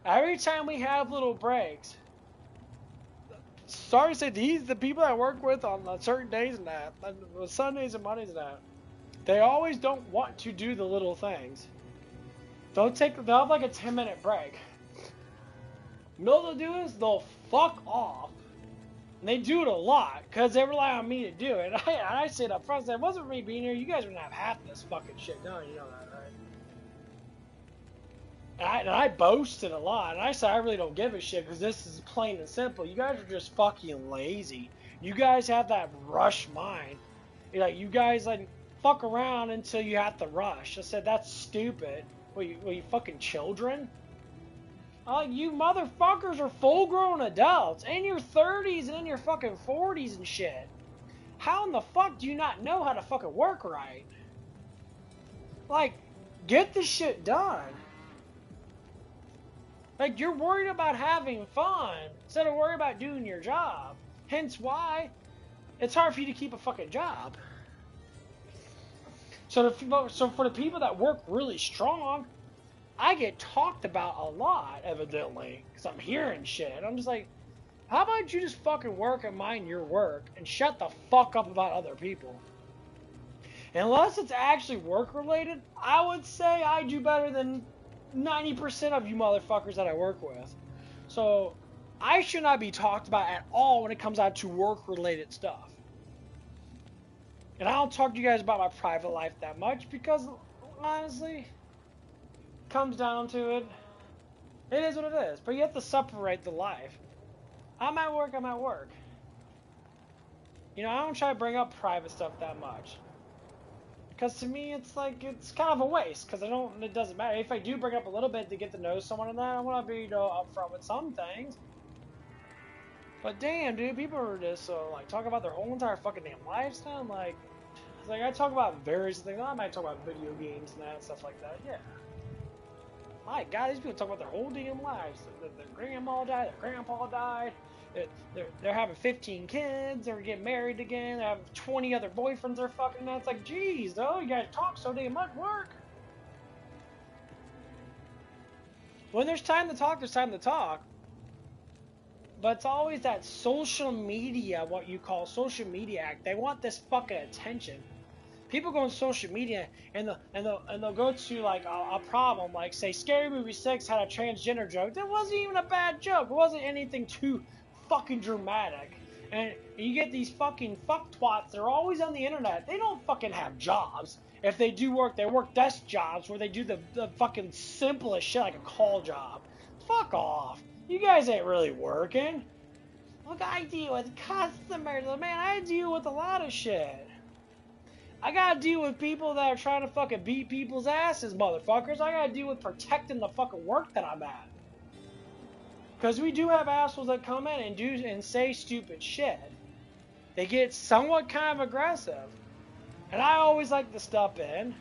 Every time we have little breaks. Sorry to say, the people I work with on certain days and that, Sundays and Mondays and that, they always don't want to do the little things. They'll have like a 10-minute break. You know what they'll do is they'll fuck off. And they do it a lot because they rely on me to do it. And I say it up front, if it wasn't for me being here, you guys wouldn't have half this fucking shit done. You know that, right? And I boasted a lot, and I said I really don't give a shit because this is plain and simple. You guys are just fucking lazy. You guys have that rush mind. You guys fuck around until you have to rush. I said that's stupid. What you fucking children? You motherfuckers are full-grown adults in your 30s and in your fucking 40s and shit. How in the fuck do you not know how to fucking work right? Get the shit done. You're worried about having fun instead of worried about doing your job. Hence why it's hard for you to keep a fucking job. So for the people that work really strong, I get talked about a lot, evidently, because I'm hearing shit. I'm just like, how about you just fucking work and mind your work and shut the fuck up about other people? Unless it's actually work-related, I would say I do better than 90% of you motherfuckers that I work with. So, I should not be talked about at all when it comes out to work-related stuff. And I don't talk to you guys about my private life that much because, honestly, it comes down to it. It is what it is. But you have to separate the life. I'm at work, I'm at work. I don't try to bring up private stuff that much. Because to me, it's kind of a waste. Because it doesn't matter. If I do bring up a little bit to get to know someone and that, I want to be, upfront with some things. But damn, dude, people are just so like talk about their whole entire fucking damn lifestyle. Like, it's like I talk about various things. I might talk about video games and that stuff like that. Yeah. My God, these people talk about their whole damn lives. Their grandma died, their grandpa died. They're having 15 kids. They're getting married again. They have 20 other boyfriends they're fucking. And it's like, geez, though, you guys talk so damn much work. When there's time to talk, there's time to talk. But it's always that social media, what you call social media act. They want this fucking attention. People go on social media and they'll go to like a problem, like say Scary Movie 6 had a transgender joke. That wasn't even a bad joke. It wasn't anything too fucking dramatic. And you get these fucking fuck twats. They're always on the internet. They don't fucking have jobs. If they do work, they work desk jobs where they do the fucking simplest shit like a call job. Fuck off. You guys ain't really working. Look, I deal with customers. Man, I deal with a lot of shit. I gotta deal with people that are trying to fucking beat people's asses, motherfuckers. I gotta deal with protecting the fucking work that I'm at. Because we do have assholes that come in and do and say stupid shit. They get somewhat kind of aggressive. And I always like to step in.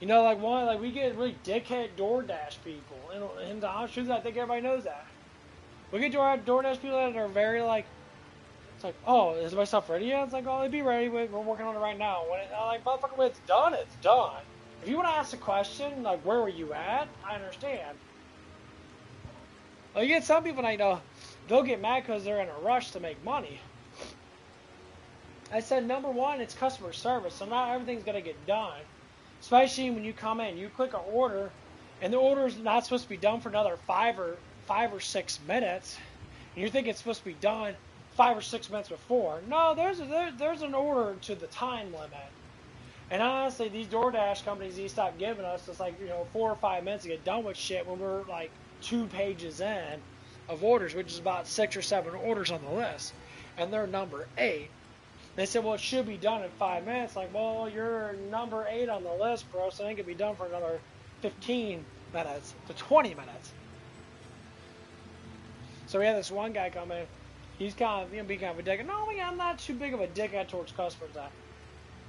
You know, like we get really dickhead DoorDash people. And the honest truth, I think everybody knows that. We get DoorDash people that are very like, it's like, oh, is my stuff ready yet? It's like, oh, it'll be ready. We're working on it right now. I'm like, motherfucker, when it's done, it's done. If you want to ask a question, like, where were you at? I understand. Well, you get some people that, you know, they'll get mad because they're in a rush to make money. I said, number one, it's customer service, so not everything's going to get done. Especially when you come in, you click an order, and the order's not supposed to be done for another 5 or 6 minutes. And you think it's supposed to be done 5 or 6 minutes before. No, there's an order to the time limit. And honestly, these DoorDash companies, they stop giving us just like, you know, 4 or 5 minutes to get done with shit when we're like 2 pages in of orders, which is about 6 or 7 orders on the list. And they're number 8. They said, well, it should be done in 5 minutes. Like, well, you're number 8 on the list, bro, so it can be done for another 15 minutes to 20 minutes. So we had this one guy come in. He's kind of, you know, being kind of a dick. No, I'm not too big of a dickhead towards customers.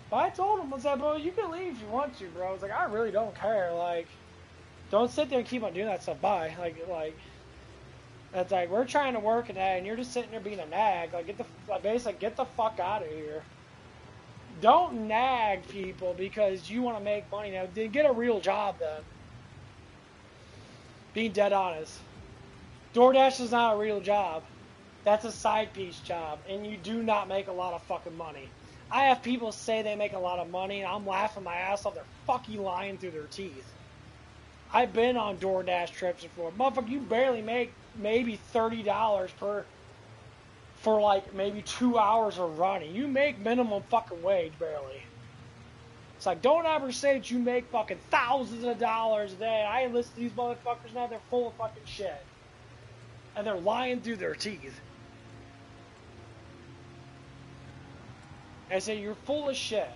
But I told him, I said, bro, you can leave if you want to, bro. I was like, I really don't care. Like, don't sit there and keep on doing that stuff. Bye. Like, it's like, we're trying to work today, and you're just sitting there being a nag. Like, basically, get the fuck out of here. Don't nag people because you want to make money. Now, get a real job then. Being dead honest. DoorDash is not a real job. That's a side piece job, and you do not make a lot of fucking money. I have people say they make a lot of money, and I'm laughing my ass off. They're fucking lying through their teeth. I've been on DoorDash trips before. Motherfucker, you barely make maybe $30 for like maybe 2 hours of running. You make minimum fucking wage barely. It's like, don't ever say that you make fucking thousands of dollars a day. I listen to these motherfuckers now, they're full of fucking shit. And they're lying through their teeth. I say, you're full of shit.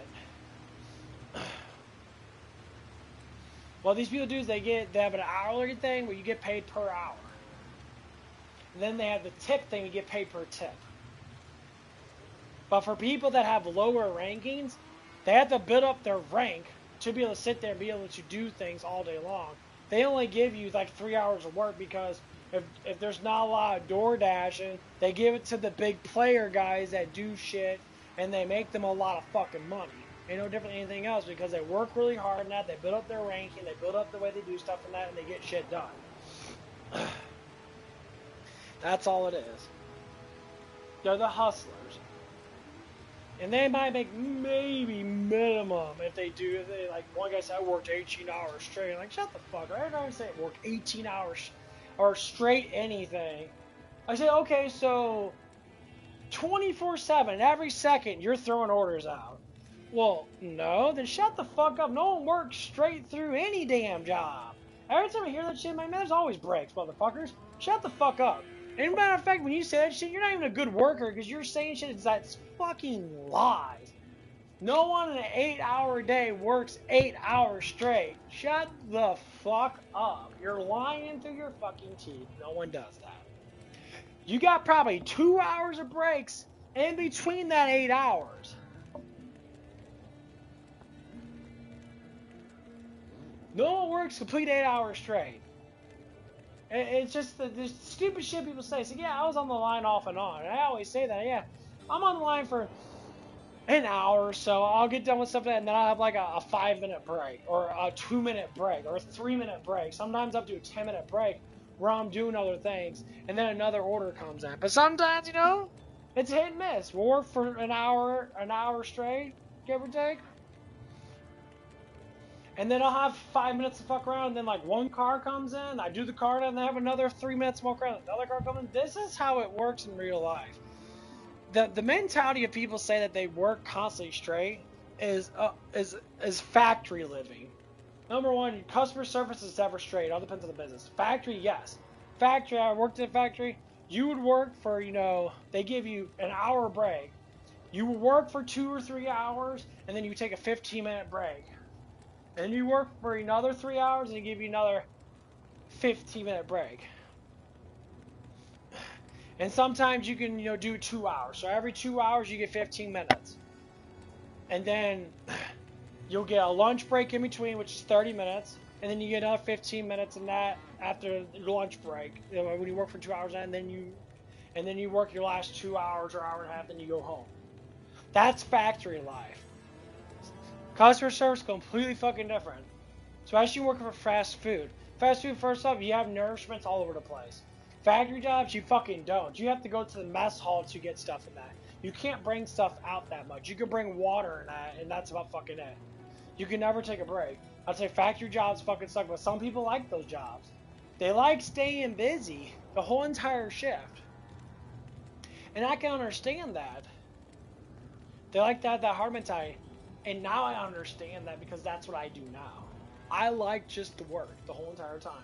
What these people do is they have an hourly thing where you get paid per hour. And then they have the tip thing, you get paid per tip. But for people that have lower rankings, they have to build up their rank to be able to sit there and be able to do things all day long. They only give you like 3 hours of work because if there's not a lot of door dashing, they give it to the big player guys that do shit, and they make them a lot of fucking money. Ain't no different than anything else because they work really hard in that, they build up their ranking, they build up the way they do stuff in that, and they get shit done. That's all it is. They're the hustlers. And they might make maybe minimum if they do. If they, like one guy said, I worked 18 hours straight. I'm like, shut the fuck up. I didn't say work 18 hours or straight anything. I said, okay, so 24/7, every second you're throwing orders out. Well, no, then shut the fuck up. No one works straight through any damn job. Every time I hear that shit, man, there's always breaks, motherfuckers. Shut the fuck up. And matter of fact, when you say that shit, you're not even a good worker because you're saying shit that's fucking lies. No one in an 8-hour day works 8 hours straight. Shut the fuck up. You're lying through your fucking teeth. No one does that. You got probably 2 hours of breaks in between that 8 hours. No one works complete 8 hours straight. It's just the stupid shit people say. So yeah, I was on the line off and on. And I always say that. Yeah, I'm on the line for an hour or so. I'll get done with something and then I'll have like a 5-minute break or a 2-minute break or a 3-minute break. Sometimes up to a 10-minute break where I'm doing other things and then another order comes in. But sometimes, you know, it's hit and miss. We'll work for an hour straight, give or take. And then I'll have 5 minutes to fuck around, and then like one car comes in, I do the car, and then I have another 3 minutes to walk around, another car comes in. This is how it works in real life. The mentality of people say that they work constantly straight is factory living. Number one, customer service is never straight. It all depends on the business. Factory, yes. Factory, I worked in a factory. You would work for, you know, they give you an hour break. You would work for 2 or 3 hours, and then you take a 15-minute break. And you work for another 3 hours, and they give you another 15-minute break. And sometimes you can, you know, do 2 hours. So every 2 hours you get 15 minutes. And then you'll get a lunch break in between, which is 30 minutes. And then you get another 15 minutes in that after your lunch break. You know, when you work for 2 hours, and then you work your last 2 hours or hour and a half, then you go home. That's factory life. Customer service is completely fucking different. Especially working for fast food. Fast food, first off, you have nourishments all over the place. Factory jobs, you fucking don't. You have to go to the mess hall to get stuff in that. You can't bring stuff out that much. You can bring water in that, and that's about fucking it. You can never take a break. I'd say factory jobs fucking suck, but some people like those jobs. They like staying busy the whole entire shift. And I can understand that. They like that hard mentality. And now I understand that because that's what I do now. I like just to work the whole entire time.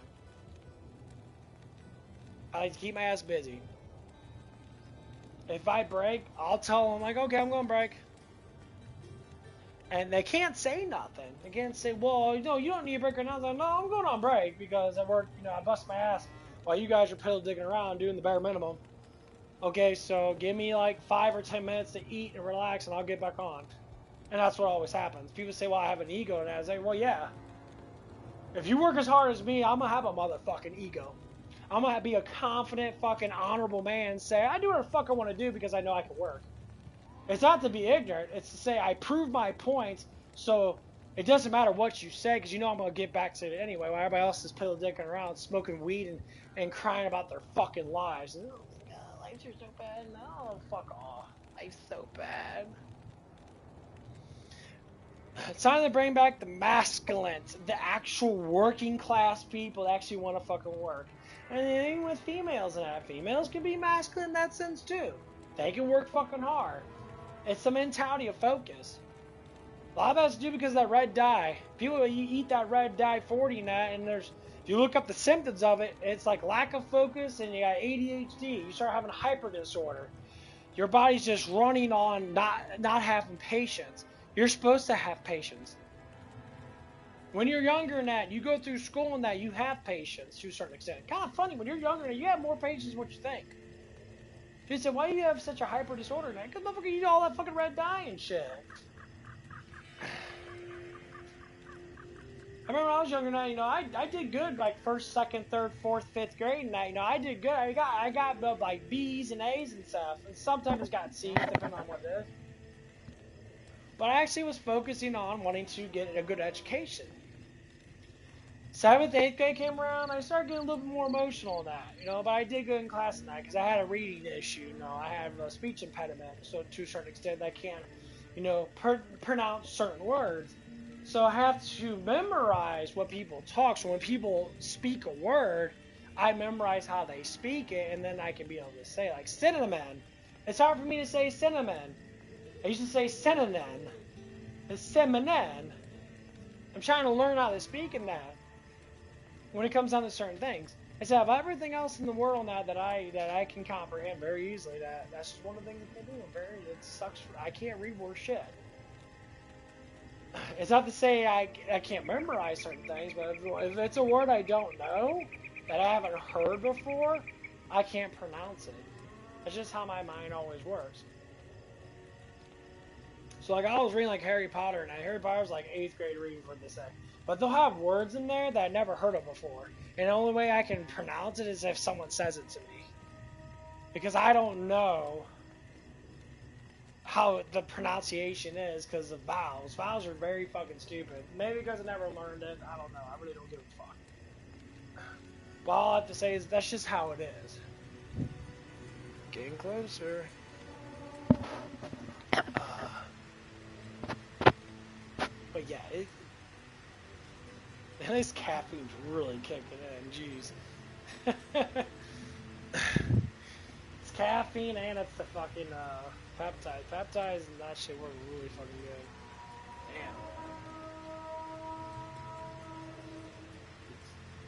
I like to keep my ass busy. If I break, I'll tell them, like, okay, I'm going to break. And they can't say nothing. They can't say, well, you know, you don't need a break right now. I'm like, no, I'm going on break because I work, you know, I bust my ass while you guys are piddle digging around doing the bare minimum. Okay, so give me like 5 or 10 minutes to eat and relax and I'll get back on. And that's what always happens. People say, well, I have an ego. And I say, well, yeah. If you work as hard as me, I'm going to have a motherfucking ego. I'm going to be a confident, fucking honorable man and say, I do what the fuck I want to do because I know I can work. It's not to be ignorant. It's to say I prove my points, so it doesn't matter what you say because you know I'm going to get back to it anyway while everybody else is piddle dicking around, smoking weed and crying about their fucking lives. And, oh, my God, lives are so bad. No, fuck off. Life's so bad. It's time to bring back the masculines, the actual working class people that actually want to fucking work. And even with females and that, females can be masculine in that sense too. They can work fucking hard. It's the mentality of focus. A lot of that has to do because of that red dye. People, you eat that red dye 40 and that, and there's, if you look up the symptoms of it, it's like lack of focus and you got ADHD. You start having hyper disorder. Your body's just running on not having patience. You're supposed to have patience. When you're younger than that, you go through school and that, you have patience to a certain extent. Kind of funny, when you're younger than that, you have more patience than what you think. People say, why do you have such a hyper disorder now? Because motherfucker, you eat all that fucking red dye and shit. I remember when I was younger now, you know, I did good like first, second, third, fourth, fifth grade and that, you know, I did good. I got like B's and A's and stuff. And sometimes got C's depending on what it is. But I actually was focusing on wanting to get a good education. 7th, 8th grade came around, I started getting a little bit more emotional in that, you know, but I did good in class in that because I had a reading issue, you know, I have a speech impediment, so to a certain extent I can't, you know, pronounce certain words. So I have to memorize what people talk, so when people speak a word, I memorize how they speak it, and then I can be able to say, like, cinnamon. It's hard for me to say cinnamon. I used to say synonym. It's seminen. I'm trying to learn how to speak in that. When it comes down to certain things, I said, of everything else in the world now that I can comprehend very easily, that's just one of the things that they do. It sucks. I can't read worse shit. It's not to say I can't memorize certain things, but if it's a word I don't know, that I haven't heard before, I can't pronounce it. That's just how my mind always works. So like I was reading like Harry Potter, and Harry Potter's like 8th grade reading for this day. But they'll have words in there that I never heard of before. And the only way I can pronounce it is if someone says it to me. Because I don't know how the pronunciation is because of vowels. Vowels are very fucking stupid. Maybe because I never learned it. I don't know. I really don't give a fuck. But all I have to say is that's just how it is. Getting closer. But yeah, at least caffeine's really kicking in. Jeez. It's caffeine and it's the fucking peptide. Peptides and that shit work really fucking good. Damn.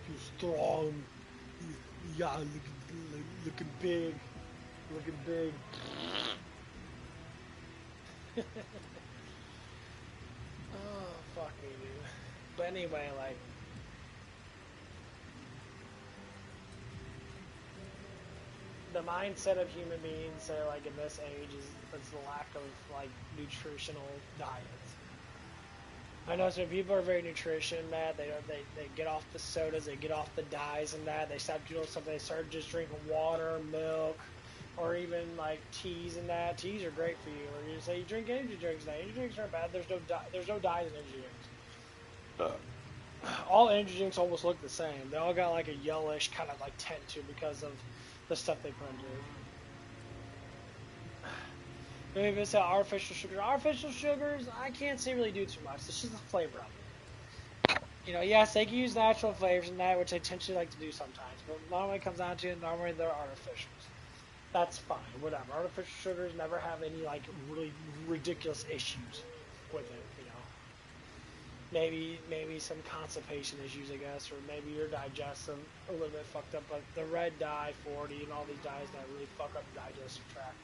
You're strong. Yeah, looking big. Looking big. Oh, fuck me, dude. But anyway, like, the mindset of human beings, say, like, in this age is the lack of, like, nutritional diets. I know some people are very nutrition mad. They get off the sodas, they get off the dyes and that. They stop doing something. They start just drinking water, milk, or even like teas and that. Teas are great for you. Or you say you drink energy drinks. Now energy drinks aren't bad. There's no dyes in energy drinks. All energy drinks almost look the same. They all got like a yellowish kind of like tint to because of the stuff they put into it. Maybe it's artificial sugars. Artificial sugars, I can't say really do too much. It's just the flavor of it. You know, yes, they can use natural flavors and that, which they tend to like to do sometimes. But normally it comes down to it, normally they're artificials. That's fine, whatever. Artificial sugars never have any like really ridiculous issues with it, you know. Maybe some constipation issues, I guess, or maybe your digestive a little bit fucked up. But the red dye 40 and all these dyes that really fuck up the digestive tract.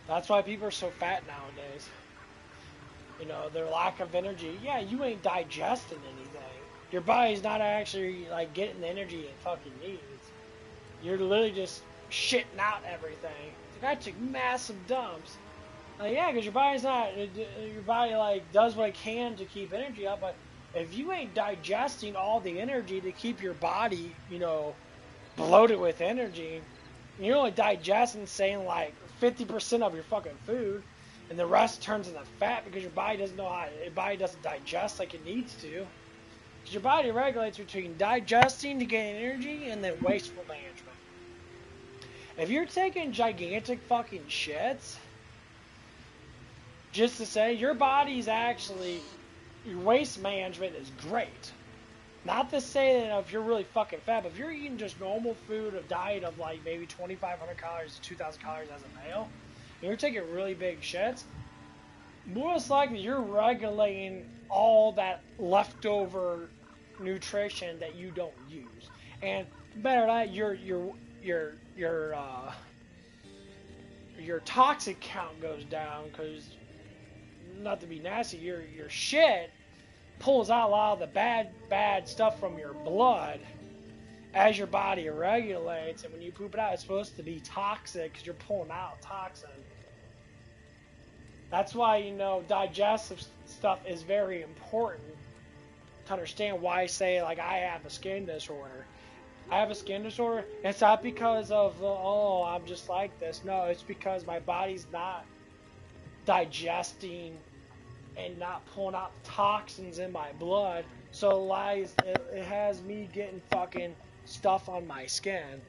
That's why people are so fat nowadays. You know, their lack of energy. Yeah, you ain't digesting anything. Your body's not actually, like, getting the energy it fucking needs. You're literally just shitting out everything. I took massive dumps. Like, yeah, because your body's not, your body, like, does what it can to keep energy up, but if you ain't digesting all the energy to keep your body, you know, bloated with energy, you're only digesting, saying, like, 50% of your fucking food, and the rest turns into fat because your body doesn't know how, your body doesn't digest like it needs to. Because your body regulates between digesting to gain energy and then wasteful management. If you're taking gigantic fucking shits, just to say, your body's actually, your waste management is great. Not to say that if you're really fucking fat, but if you're eating just normal food, a diet of like maybe 2,500 calories to 2,000 calories as a male, and you're taking really big shits, most likely you're regulating all that leftover nutrition that you don't use. And better that your toxic count goes down because, not to be nasty, your shit pulls out a lot of the bad stuff from your blood as your body regulates, and when you poop it out, it's supposed to be toxic because you're pulling out toxin. That's why, you know, digestive stuff is very important to understand why I say, like, I have a skin disorder. I have a skin disorder, and it's not because of, oh, I'm just like this. No, it's because my body's not digesting and not pulling out toxins in my blood, so it has me getting fucking stuff on my skin.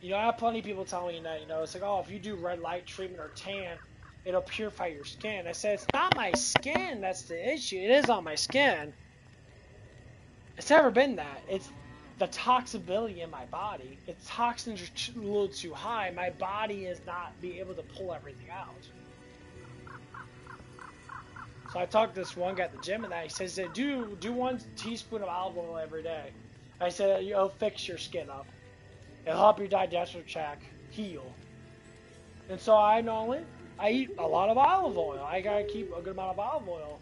You know, I have plenty of people telling me that, you know, it's like, oh, if you do red light treatment or tan, it'll purify your skin. I said, it's not my skin that's the issue. It is on my skin. It's never been that. It's the toxicity in my body. Its toxins are a little too high. My body is not being able to pull everything out. So I talked to this one guy at the gym, and that he says, do 1 teaspoon of olive oil every day. I said, it'll fix your skin up. It'll help your digestive tract heal. And so I I eat a lot of olive oil. I gotta keep a good amount of olive oil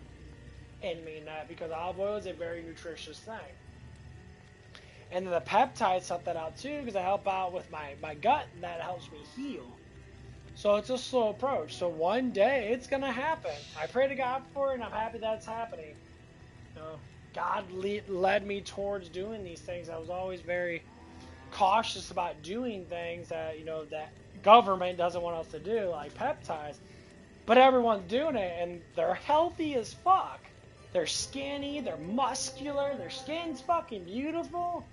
in me, and that because olive oil is a very nutritious thing. And then the peptides help that out too, because I help out with my gut, and that helps me heal. So it's a slow approach. So one day it's gonna happen. I pray to God for it, and I'm happy that it's happening. You know, God led me towards doing these things. I was always very cautious about doing things that that government doesn't want us to do, like peptides. But everyone's doing it, and they're healthy as fuck. They're skinny, they're muscular, their skin's fucking beautiful.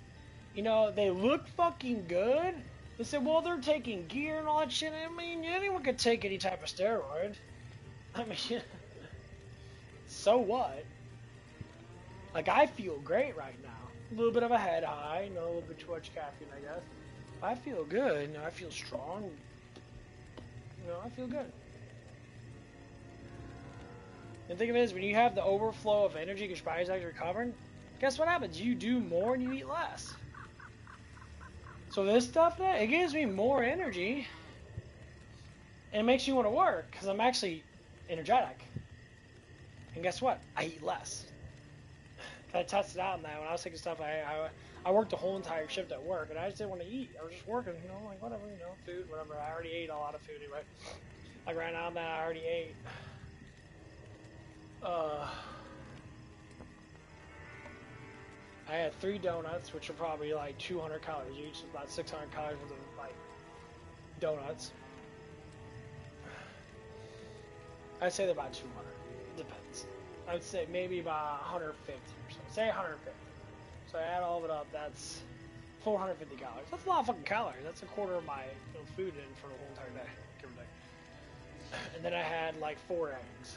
They look fucking good. They said, well, they're taking gear and all that shit. I mean, anyone could take any type of steroid. I mean, so what? Like, I feel great right now. A little bit of a head high, a little bit too much caffeine, I guess. But I feel good. I feel strong. I feel good. And think of it as when you have the overflow of energy because your body's actually recovering, guess what happens? You do more and you eat less. So this stuff, it gives me more energy. And it makes me want to work because I'm actually energetic. And guess what? I eat less. I tested out in that when I was taking stuff. I worked the whole entire shift at work, and I just didn't want to eat. I was just working, like whatever, food, whatever. I already ate a lot of food anyway. Like right now, I already ate. I had 3 donuts, which are probably like 200 calories each, about 600 calories worth of like donuts. I'd say they're about 200. Depends. I would say maybe about 150 or so. Say 150. So I add all of it up, that's 450 calories. That's a lot of fucking calories. That's a quarter of my food in for the whole entire day, give or take. And then I had like 4 eggs.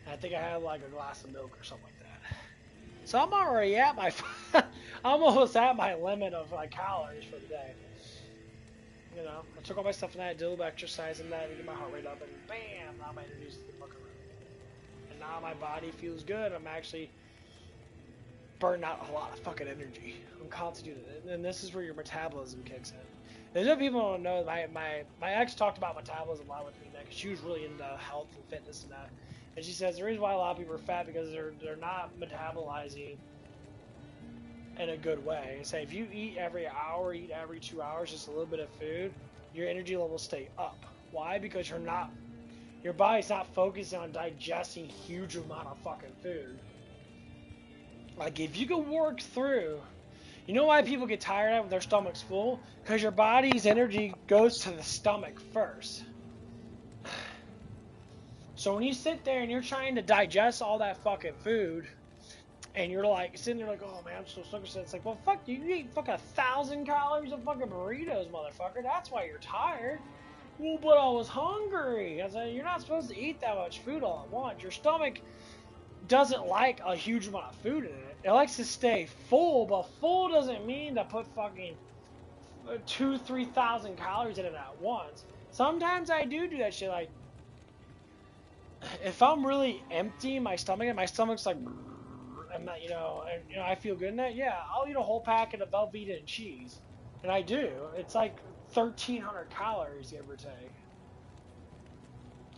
And I think I had like a glass of milk or something like that. So I'm already at my, I'm almost at my limit of like calories for the day. I took all my stuff in that, did a little exercise in that, to get my heart rate up, and bam, now my energy's the fucking room. And now my body feels good. I'm actually burning out a lot of fucking energy. I'm constantly doing it. And this is where your metabolism kicks in. There's other people who don't know, my ex talked about metabolism a lot with me, because she was really into health and fitness and that. And she says the reason why a lot of people are fat because they're not metabolizing in a good way. Say if you eat every hour, eat every 2 hours, just a little bit of food, your energy levels stay up. Why? Because your body's not focusing on digesting huge amount of fucking food. Like if you can work through, you know why people get tired when their stomach's full? Because your body's energy goes to the stomach first. So when you sit there and you're trying to digest all that fucking food, and you're like sitting there like, oh man, I'm so sluggish. It's like, well, fuck, you eat fucking 1,000 calories of fucking burritos, motherfucker. That's why you're tired. Well, but I was hungry. I said, you're not supposed to eat that much food all at once. Your stomach doesn't like a huge amount of food in it. It likes to stay full, but full doesn't mean to put fucking 2,000-3,000 calories in it at once. Sometimes I do that shit. Like, if I'm really empty in my stomach, and my stomach's like, I'm not, and I feel good in that, yeah, I'll eat a whole packet of Velveeta and cheese. And I do. It's like 1,300 calories, give or take.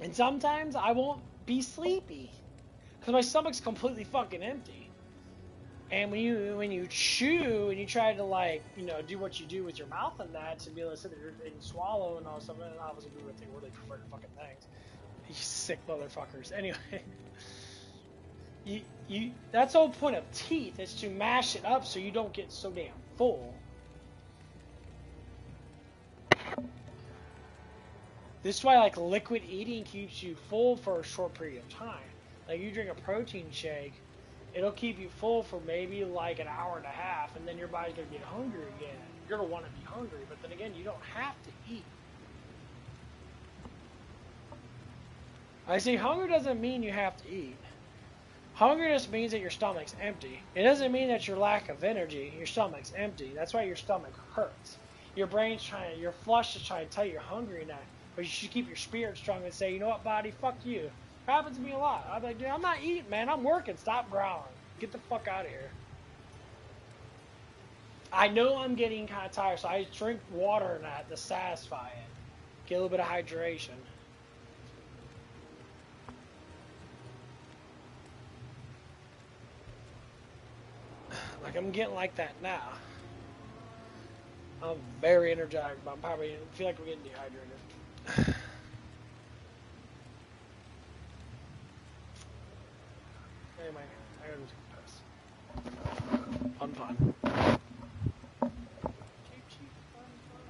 And sometimes I won't be sleepy because my stomach's completely fucking empty. And when you chew and you try to like, do what you do with your mouth and that to be able to sit there and swallow and all stuff, and obviously do what they really prefer to fucking things. You sick motherfuckers. Anyway. That's the whole point of teeth, is to mash it up so you don't get so damn full. This is why like liquid eating keeps you full for a short period of time. Like you drink a protein shake, it'll keep you full for maybe like an hour and a half, and then your body's gonna get hungry again. You're gonna want to be hungry, but then again, you don't have to eat. I say hunger doesn't mean you have to eat. Hunger just means that your stomach's empty. It doesn't mean that your lack of energy, your stomach's empty. That's why your stomach hurts. Your your flush is trying to tell you you're hungry now. But you should keep your spirit strong and say, you know what, body, fuck you. It happens to me a lot. I'm like, dude, I'm not eating, man. I'm working. Stop growling. Get the fuck out of here. I know I'm getting kind of tired, so I drink water and that to satisfy it. Get a little bit of hydration. Like, I'm getting like that now. I'm very energized, but I'm probably feel like I'm getting dehydrated. Anyway, I gotta just pass. Fun, fun. Cheap, cheap, fun, fun.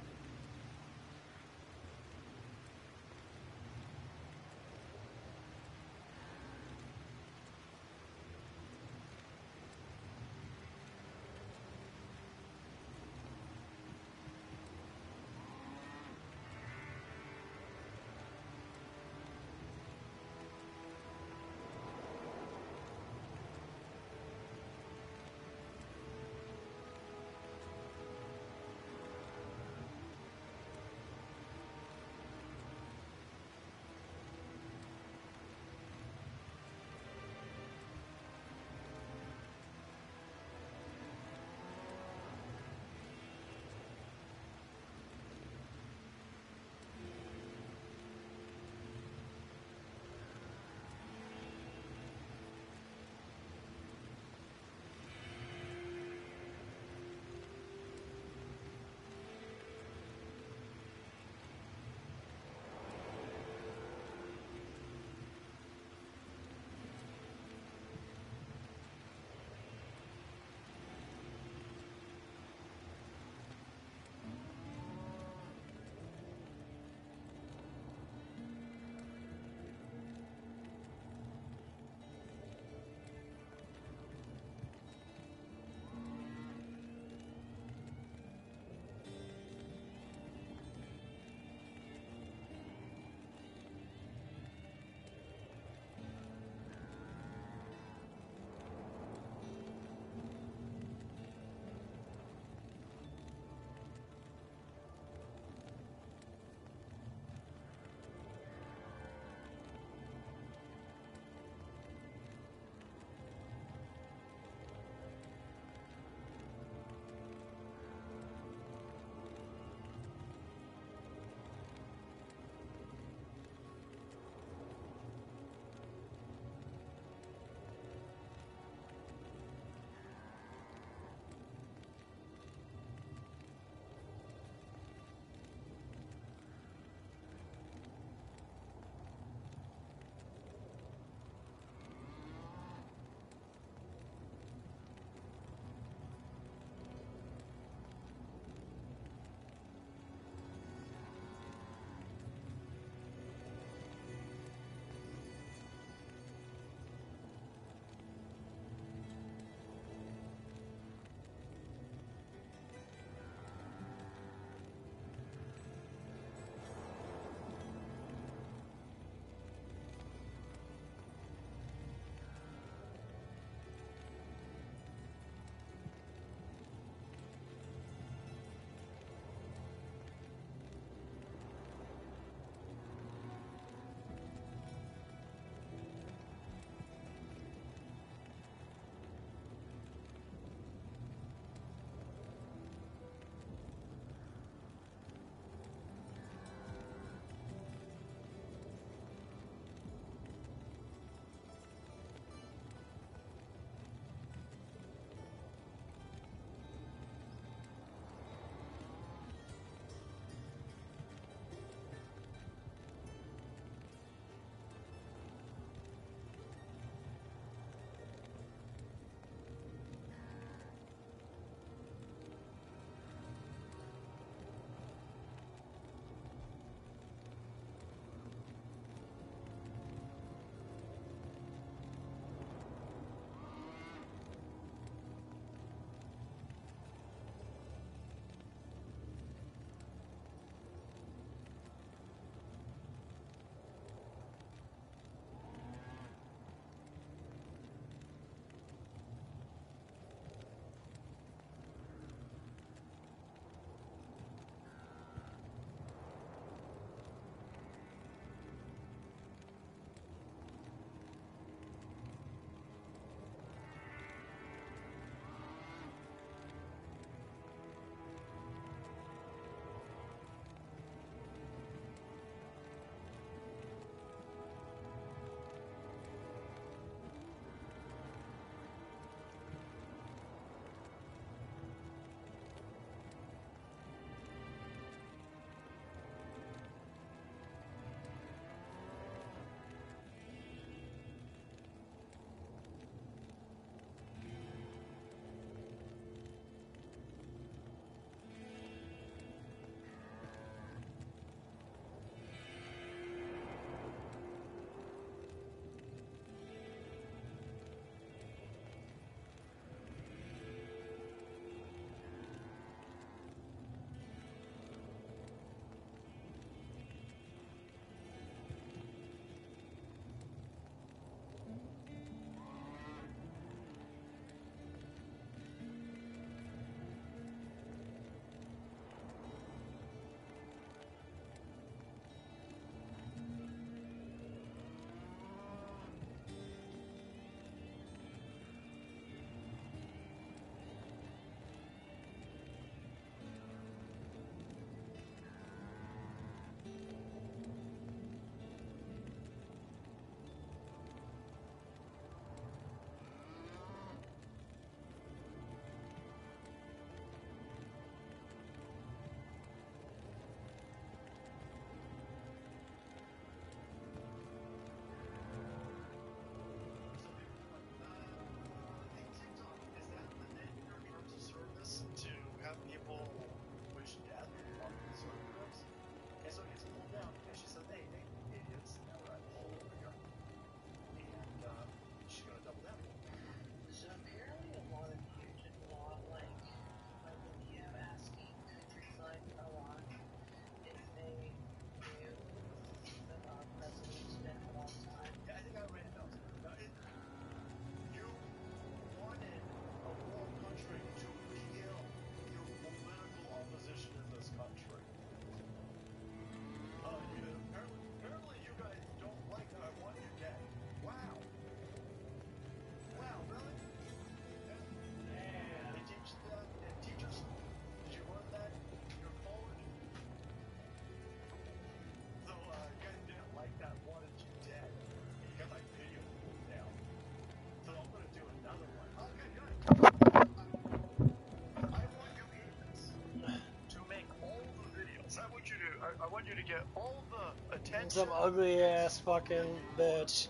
get all the attention. Some ugly ass fucking bitch.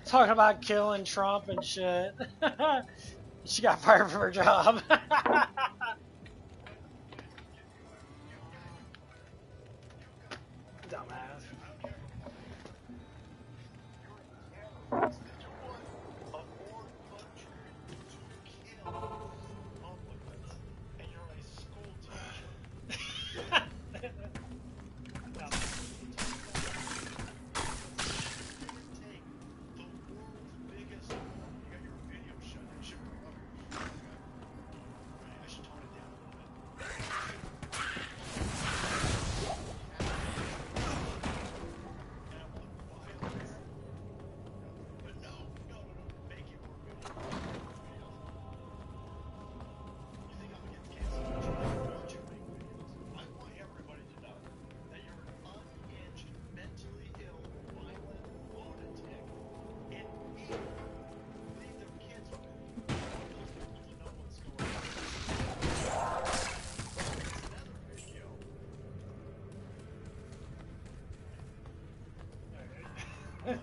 Talking about killing Trump and shit. She got fired from her job. Dumbass.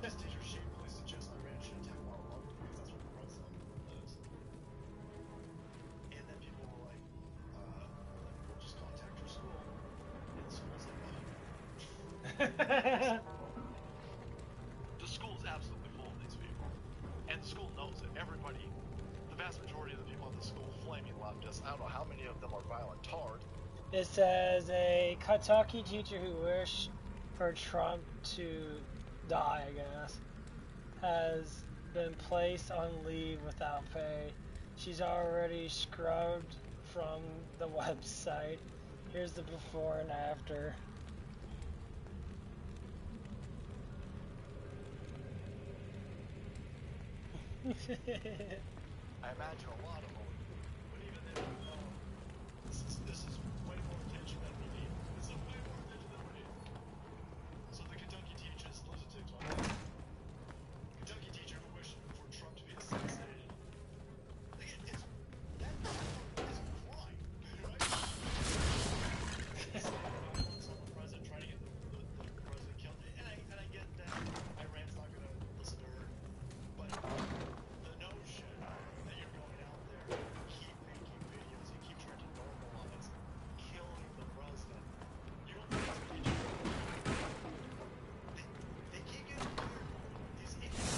This teacher shamefully suggests my ranch should attack warlock because that's where the president lives. And then people were like, we'll just contact your school. And the school's like, the school's absolutely full of these people. And the school knows it. Everybody, the vast majority of the people at the school, flaming leftists. I don't know how many of them are violent tard. It says a Kentucky teacher who wished for Trump to die, I guess, has been placed on leave without pay. She's already scrubbed from the website. Here's the before and after. I imagine a lot of them, but even then, this is way more attention than we need. This is way more attention than we need. So the Kentucky teachers, listen to TikTok. Kentucky teacher who wished for Trump to be assassinated. Like, that is crime, right? Some president trying to get the president killed, and I get that Iran's not gonna listen to her, but the notion that you're going out there and keep making videos and keep trying to normalize killing the president, you don't think it's teaching. They keep getting fired. These idiots,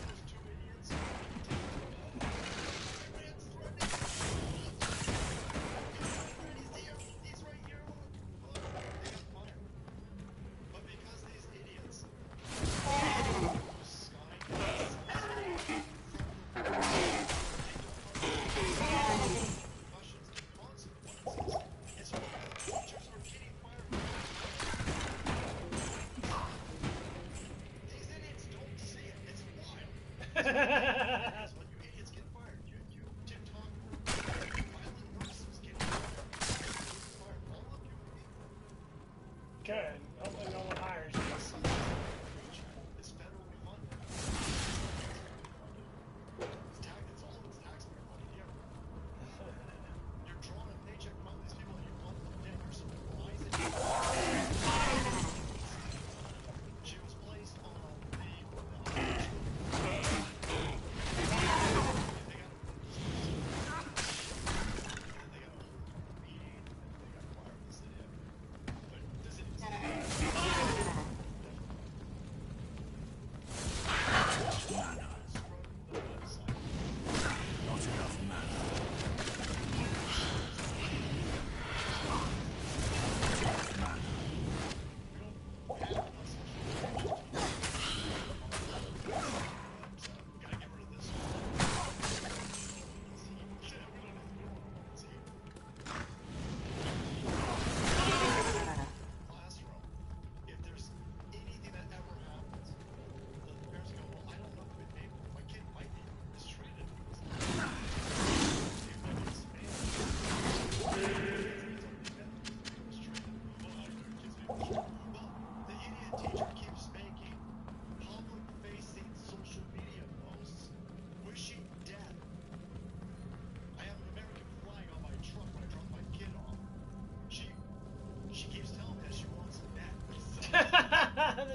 those two idiots, Iran's threatening. He's right here. Look, they got fired. But because these idiots That's when you idiots get fired. You TikTok violent nurses get fired. All of you. Good. Hopefully no one hires you. It's federally funded. It's all of it's taxpayer money here. You're drawing a paycheck from these people and you want them dead. You're surprising. She was placed on the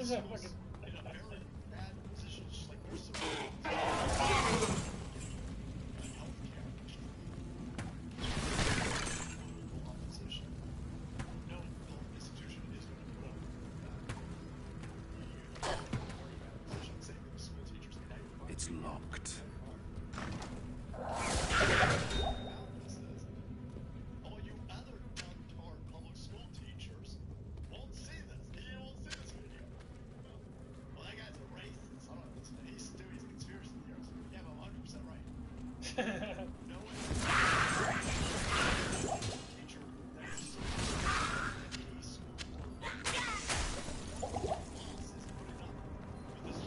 is a fucking... in a very bad position, just like there's some opposition. No institution is going to put up that. Very bad position. Same with school teachers. It's locked. All you other dumb-tard public school teachers won't see this. You won't see this video. Well, that guy's a racist. I don't know. He's doing his conspiracy theories. Yeah, but I'm 100% right. No way. Teacher that is so in any school. Boss is putting up with this.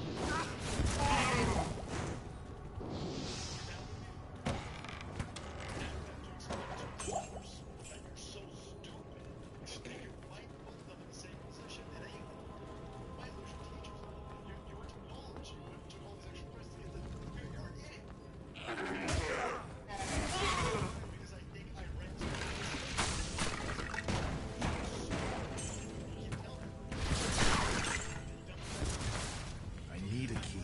I need a key.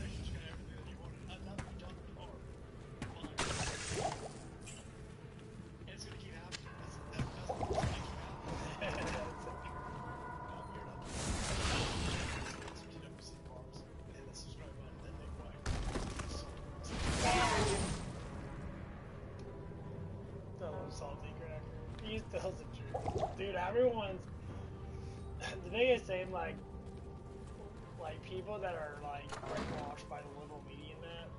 It's gonna keep happening. That's what's gonna keep happening. And the subscribe button, then make white. That little salty cracker. He tells the truth. Dude, everyone's... The biggest thing, like people that are, like, brainwashed by the liberal media net,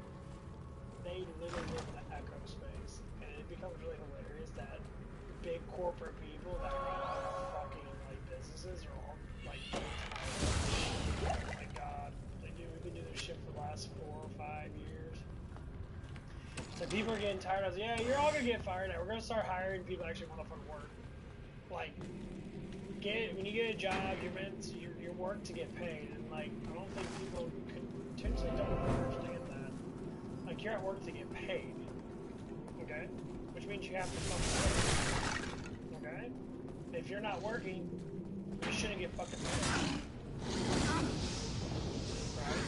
they literally live in the echo space. And it becomes really hilarious that big corporate people that run fucking, like, businesses are all, like, tired. Oh my god. We've been doing this shit for the last 4 or 5 years. So people are getting tired of, yeah, you're all gonna get fired now. We're gonna start hiring people that actually want to fucking work. Like, when you get a job, you're meant to, your work to get paid, and like I don't think people potentially don't understand that. Like you're at work to get paid, okay? Which means you have to fucking work, okay? If you're not working, you shouldn't get fucking paid, right?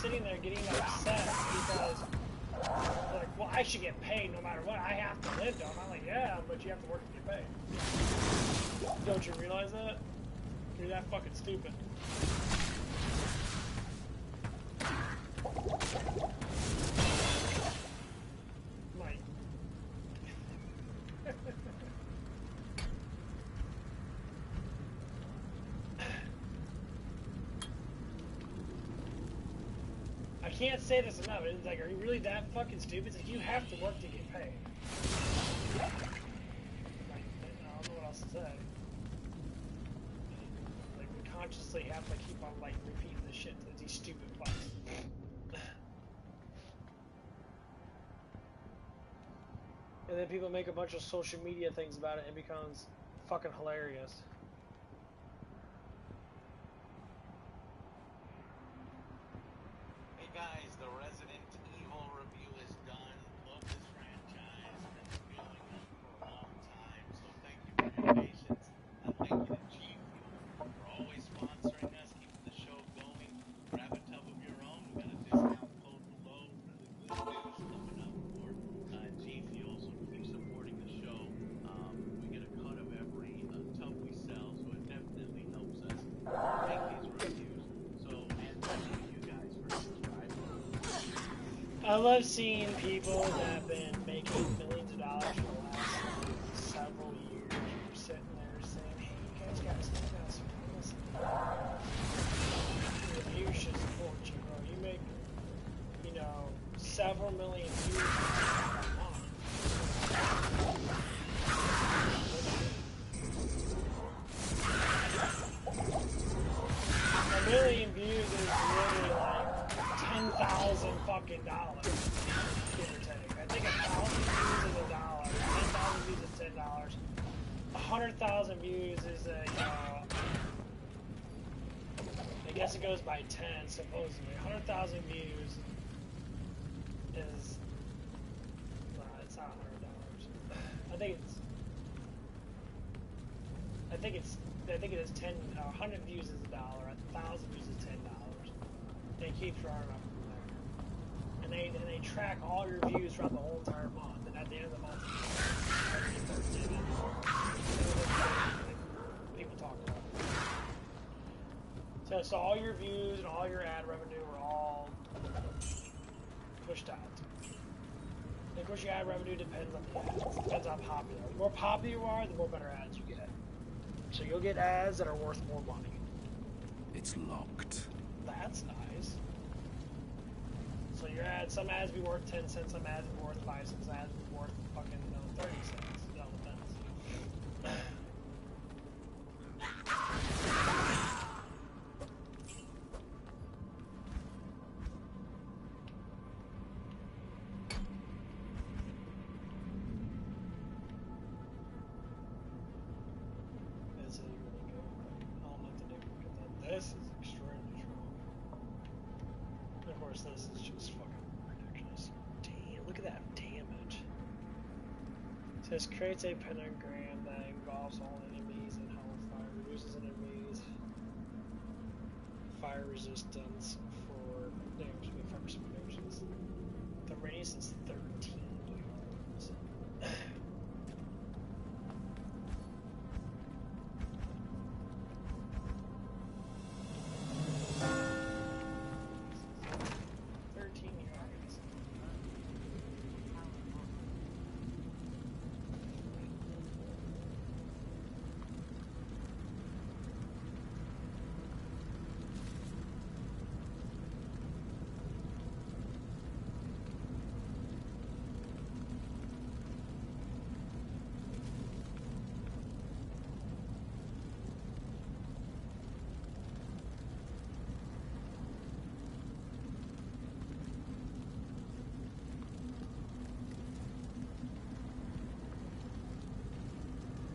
Sitting there getting upset because they're like, well, I should get paid no matter what. I have to live, don't I? I'm like, yeah, but you have to work to get paid. Don't you realize that? You're that fucking stupid. Like, I can't say this enough. It's like, are you really that fucking stupid? It's like, you have to work to get paid. Like, I don't know what else to say. Like, we consciously have to keep on, like, repeating this shit to these stupid fucks. And then people make a bunch of social media things about it and it becomes fucking hilarious. Hey guys, the Resident Evil review is done. Love this franchise. Been reviewing them for a long time, so thank you for your patience. And thank you to G Fuel for always sponsoring us, keeping the show going. Grab a tub of your own. We got a discount code below for the good news coming up for G Fuel, so keep supporting the show. We get a cut of every tub we sell, so it definitely helps us make these reviews. So, and thank you guys for subscribing. I love seeing people that have been making millions of dollars for the last several years sitting there saying, hey, you guys gotta support us. The views should support you, bro. You make, you know, several million views a month. A million views is literally like $10,000 fucking dollars, give or take. I think 1,000 views is $1, 10,000 views is $10, 100,000 views is a I guess it goes by 10, supposedly. 100,000 views is... it's not $100. I think it is 10, 100 views is $1, 1,000 views is $10. They keep throwing up from there. And they track all your views throughout the whole entire month, and at the end of the month, people talk about it. So all your views and all your ad revenue are all pushed out. And of course, your ad revenue depends on the ads. It depends on how popular. The more popular you are, the more better ads you get. So you'll get ads that are worth more money. It's locked. That's nice. So your ads, some ads be worth 10 cents, some ads be worth 5 cents, some ads be worth fucking 30 cents. It all depends. This is really good. I don't know what to do with that. This is extremely strong. And of course, this is just fucking ridiculous. Damn, look at that damage. It says creates a pentagram that involves all enemies and hellfire, reduces enemies fire resistance for damage with fire explosions. The radius is 13 yards. 13 yards.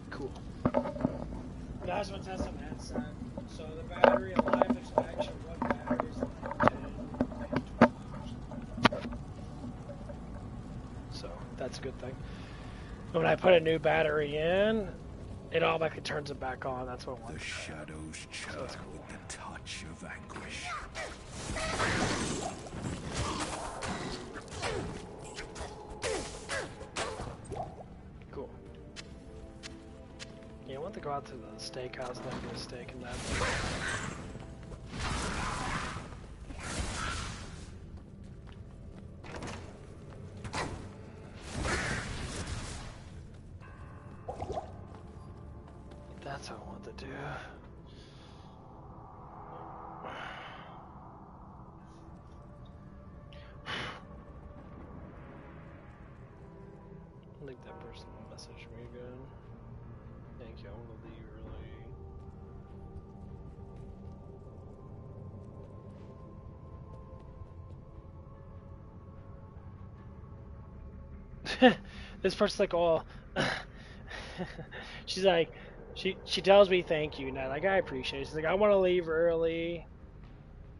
Cool. That's what Tesla had said. So the battery and life expansion, one battery is like 10 and 12 hours. So that's a good thing. When I put a new battery in, it automatically turns it back on. That's what I want. The shadows churn with the touch of anguish. Cool. Yeah, I want to go out to the steakhouse and then get a steak and that. That's what I want to do. I think that person messaged me again. Thank you, I want to leave early. This person's like, oh, she's like, she tells me thank you, and I appreciate it. She's like, I want to leave early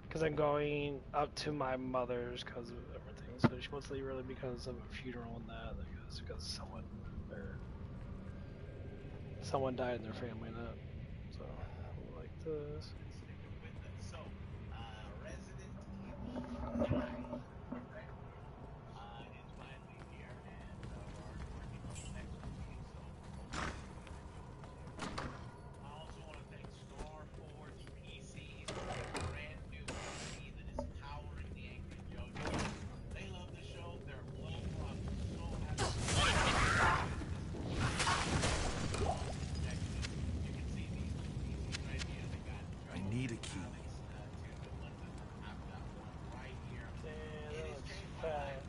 because I'm going up to my mother's because of everything. So she wants to leave early because of a funeral and that, I guess, because someone died in their family and that. So like this. Sticking with us. So, Resident Evil 5, okay, is finally here, and we're already working on the next review, so hopefully it's going to be good too. I also want to thank Starforge PCs for a brand new PC that is powering the Angry JoJo. They love the show. They're blown up. So happy. You can see these PCs right here. They got. I need a key. I've got one right here. Damn, It that is looks changed my fat. life.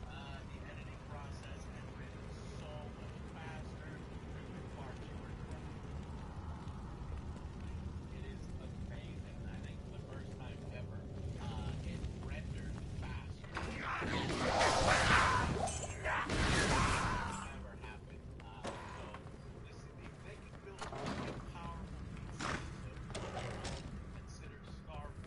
The editing process has been so much faster, driven far cheaper to run. It is amazing. I think for the first time ever, it rendered faster. Never happened. So they can build really powerful PCs. So consider Starforge.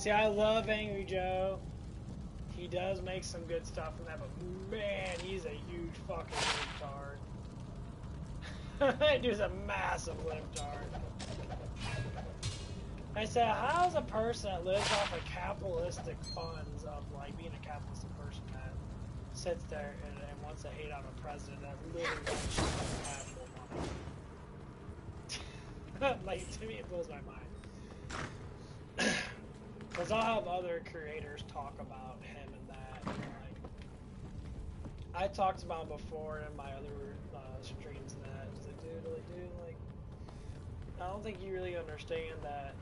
See, I love Angry Joe. He does make some good stuff in that, but man, he's a huge fucking libtard. That dude's a massive libtard. I said, how's a person that lives off of capitalistic funds of like being a capitalistic person that sits there and wants to hate on a president that literally wants actual money? Like, to me, it blows my mind. Because I'll have other creators talk about him and that. And like, I talked about him before in my other streams and that. Just like, dude, like, I don't think you really understand that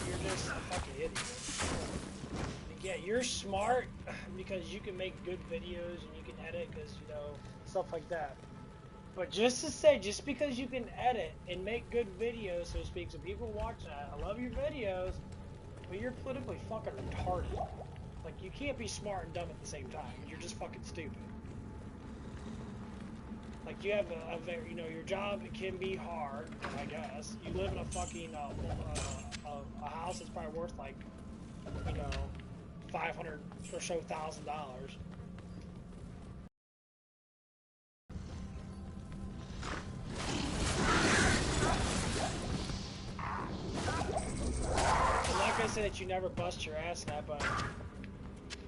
you're just a fucking idiot. Yeah, you're smart because you can make good videos and you can edit because, you know, stuff like that. But just to say, just because you can edit and make good videos, so to speak, so people watch that, I love your videos, but you're politically fucking retarded. Like, you can't be smart and dumb at the same time. You're just fucking stupid. Like, you have a very, you know, your job, it can be hard, I guess. You live in a fucking, a house that's probably worth, like, you know, $500 or so thousand. I'm not gonna say that you never bust your ass in that, but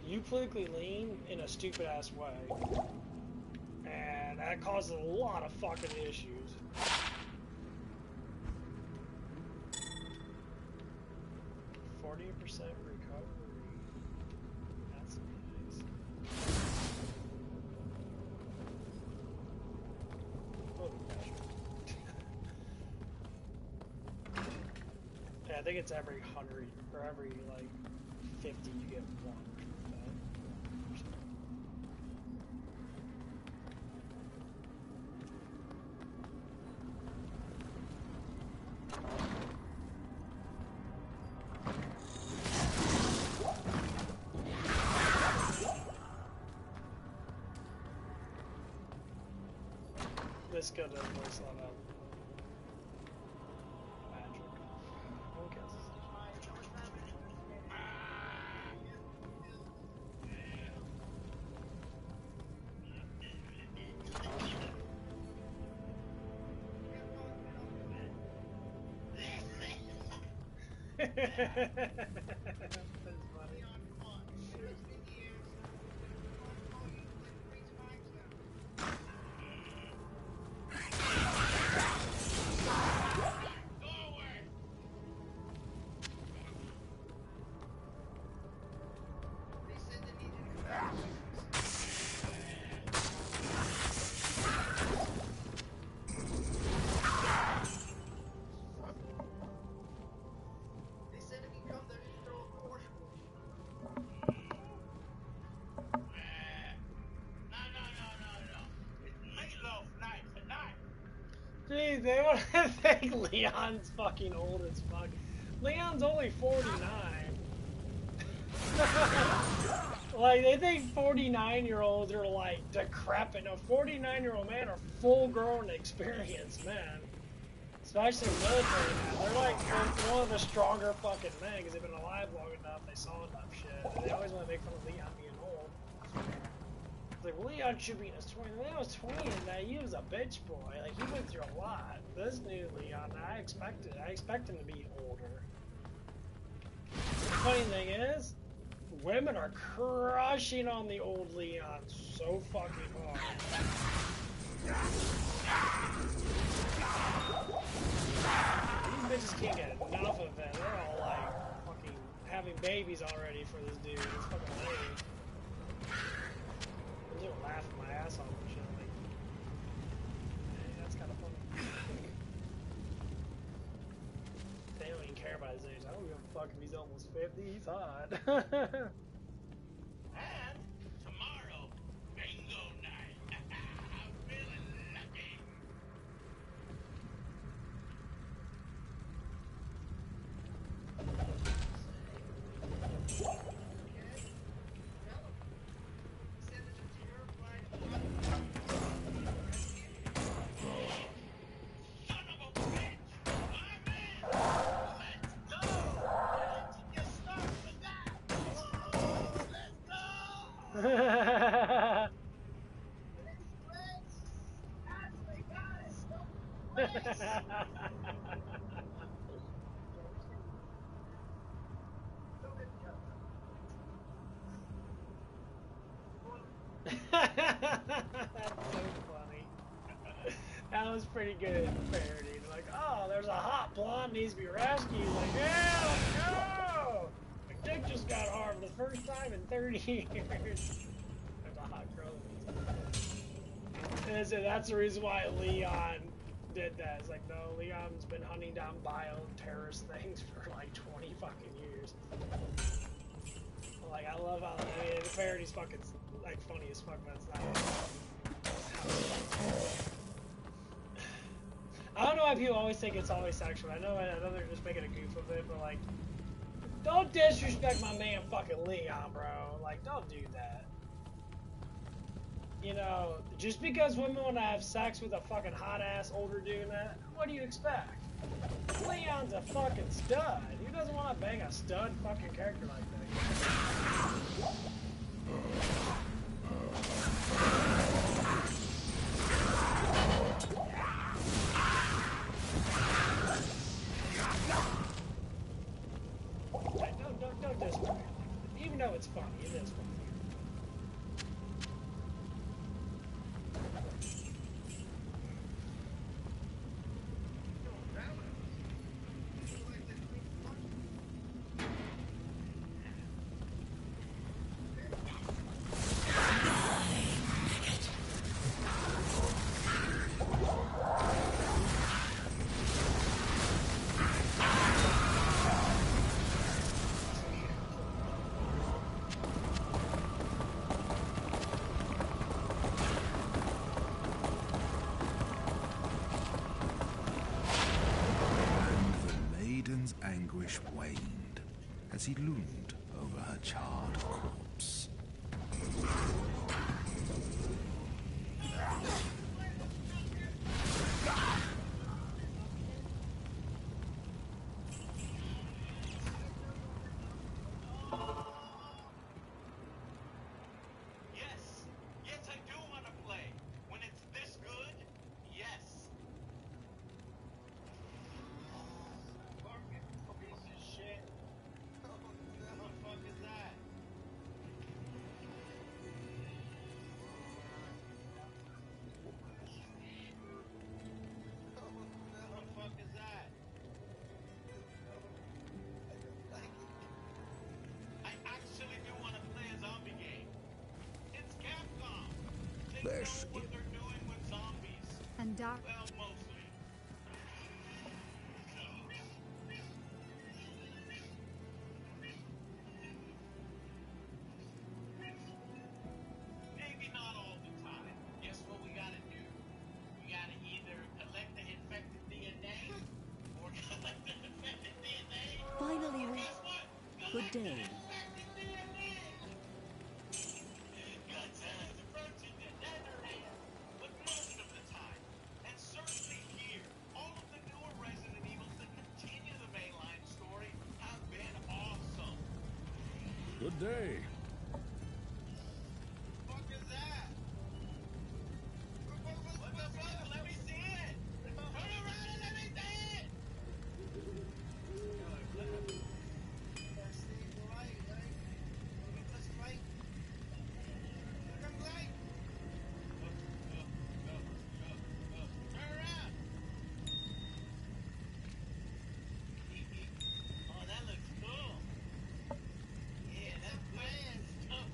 you politically lean in a stupid ass way. And that causes a lot of fucking issues. %40 recovery. That's nice. Holy gosh. Yeah, I think it's every 100 or every like 50 you get one. This gun doesn't waste a lot of magic. That's funny. Dude, they want to think Leon's fucking old as fuck. Leon's only 49. Like, they think 49-year-olds are like decrepit. No, 49-year-old men are full-grown experienced men. Especially in the military now. They're like one of the stronger fucking men because they've been alive long enough. They saw enough shit. And they always want to make fun of Leon being old. Like, Leon should be in his 20s. When I was 20, and he was a bitch boy. Like, he went through a lot. This new Leon, I expect him to be older. The funny thing is, women are crushing on the old Leon so fucking hard. These bitches can't get enough of it. They're all like fucking having babies already for this dude. It's fucking lame. I'm just laughing my ass off and shit. Like, hey, that's kind of funny. They don't even care about his age. I don't give a fuck if he's almost 50. He's hot. And tomorrow, bingo night. I'm feeling lucky. Son of a bitch! I'm in! That's so funny. That was pretty good parody. Like, oh, there's a hot blonde needs to be rescued. Like, yeah, let's go. My dick just got hard for the first time in 30 years. There's a hot girl. And so that's the reason why Leon did that. It's like, no, Leon's been hunting down bio-terrorist things for like 20 fucking years. Like, I love how, I mean, the parody's fucking, like, funny as fuck, but it's not. I don't know why people always think it's always sexual. I know they're just making a goof of it, but, like, don't disrespect my man fucking Leon, bro. Like, don't do that. You know, just because women want to have sex with a fucking hot-ass older dude, man, what do you expect? Leon's a fucking stud. Who doesn't want to bang a stud fucking character like that? Like, don't disrespect it. Even though it's funny, it is funny. Anguish waned as he loomed over her charred corpse. Yes, yes, I do want to play. When it's this good, yes. Piece of shit. What the fuck is that? What the fuck is that? I actually do want to play a zombie game. It's Capcom. They know what they're doing with zombies. And dark. Well, mostly. Maybe not all the time. Guess what we gotta do? We gotta either collect the infected DNA or collect the infected DNA. Finally, Or guess what? good day. Infected DNA. Godzilla's approaching the Netherlands, but most of the time, and certainly here, all of the newer Resident Evils that continue the mainline story have been awesome. Good day. What the fuck is that? What the fuck? Let me see it! Turn around and let me see it! That's the right, right? That's right. That's right. Turn around! Oh, that looks cool. Yeah, that's fast.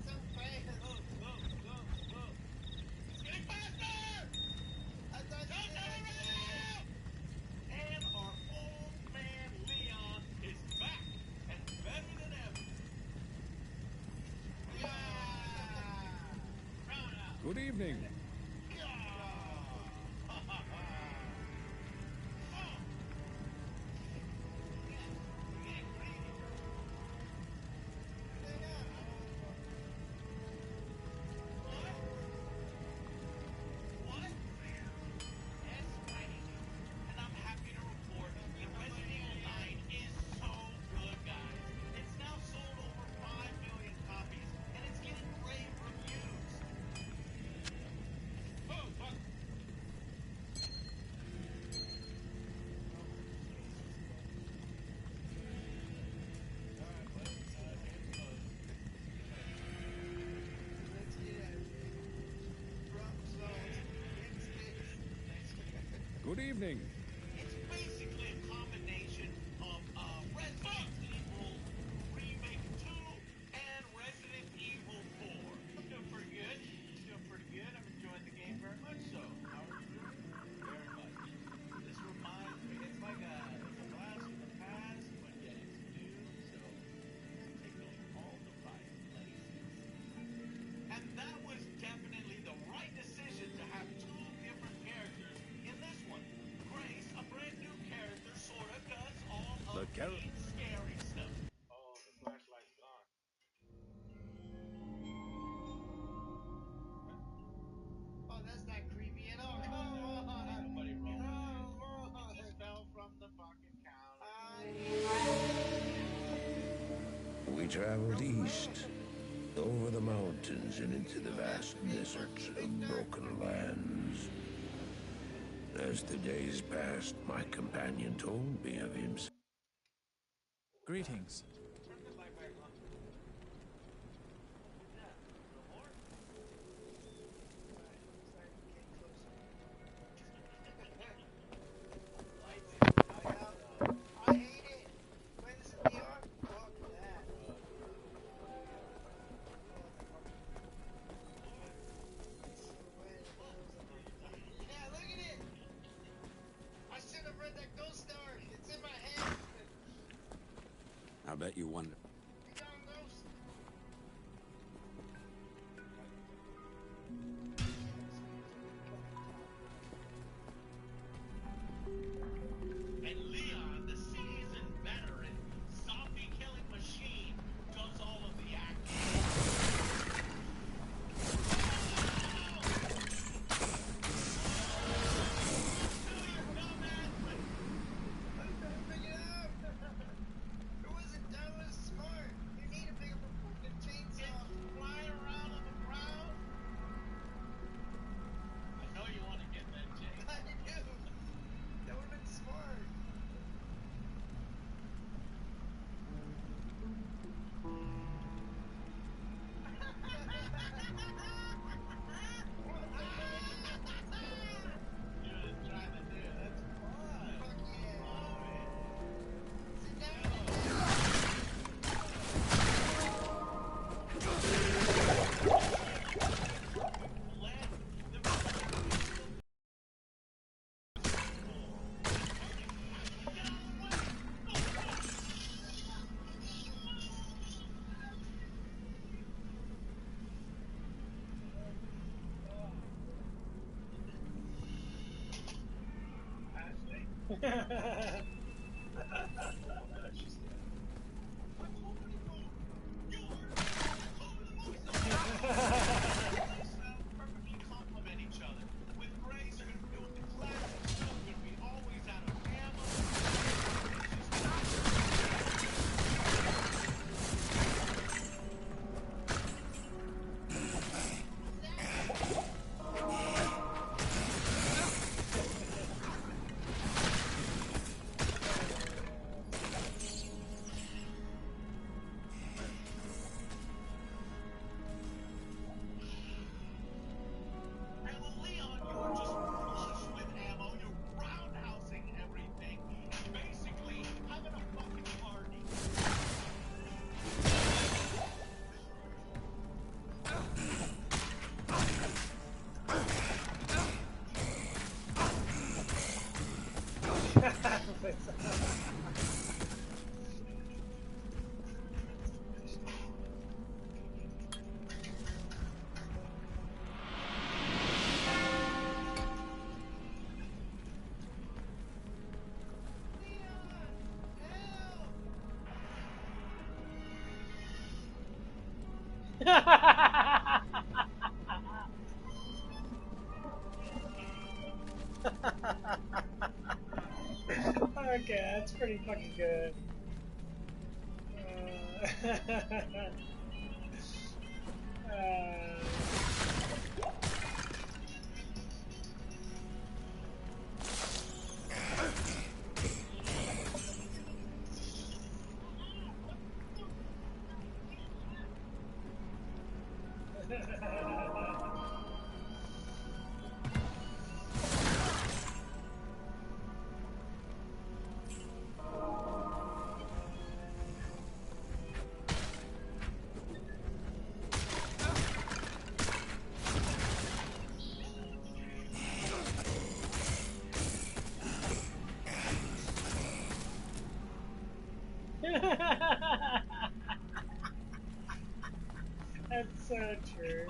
So fast. Go. It's getting faster! Turn around! And our old man Leon is back and better than ever. Yeah! Good evening. What? That's right. And I'm happy to report that Resident Evil 9 is so good, guys. It's now sold over 5 million copies, and it's getting rave reviews. Good evening. It's basically a combination of Resident Evil Remake 2 and Resident Evil 4. I'm doing pretty good. I'm enjoying the game very much so. How are you doing? Very much. This reminds me, it's a blast from the past, but yet it's new, so it's tickling all the right places. And that was definitely the right decision to have two different characters in this one. Grace, a brand new character, sorta does all of the scary stuff. Oh, the flashlight's gone. Oh, that's not creepy at all. Come on. Nobody rolled. No, it just fell from the fucking counter. We traveled east, over the mountains and into the vast deserts of broken lands. As the days passed, my companion told me of himself. Greetings. Turn the light back on. What's that? The horn? I hate it. When is it VR? Fuck that. Yeah, look at it. I should have read that ghost star. It's in my hand. I bet you wonder. It's on ghost. And Leon, the seasoned veteran, zombie-killing machine, does all of the acting. It wasn't done, it was smart. You need to pick up a fucking chainsaw. Fly around on the ground. I know you want to get that chainsaw. I do. That would have been smart. You're just trying to do it. That's fun. Fuck yeah. Love it. Sit down. Perfectly complement each other. With Grace, you're gonna be doing the classic stuff. You're gonna be always out of ammo. And with Leon, you're just flush with ammo. You're roundhousing everything. Basically, having a fucking party. Okay, that's pretty fucking good. Uh, That's so true.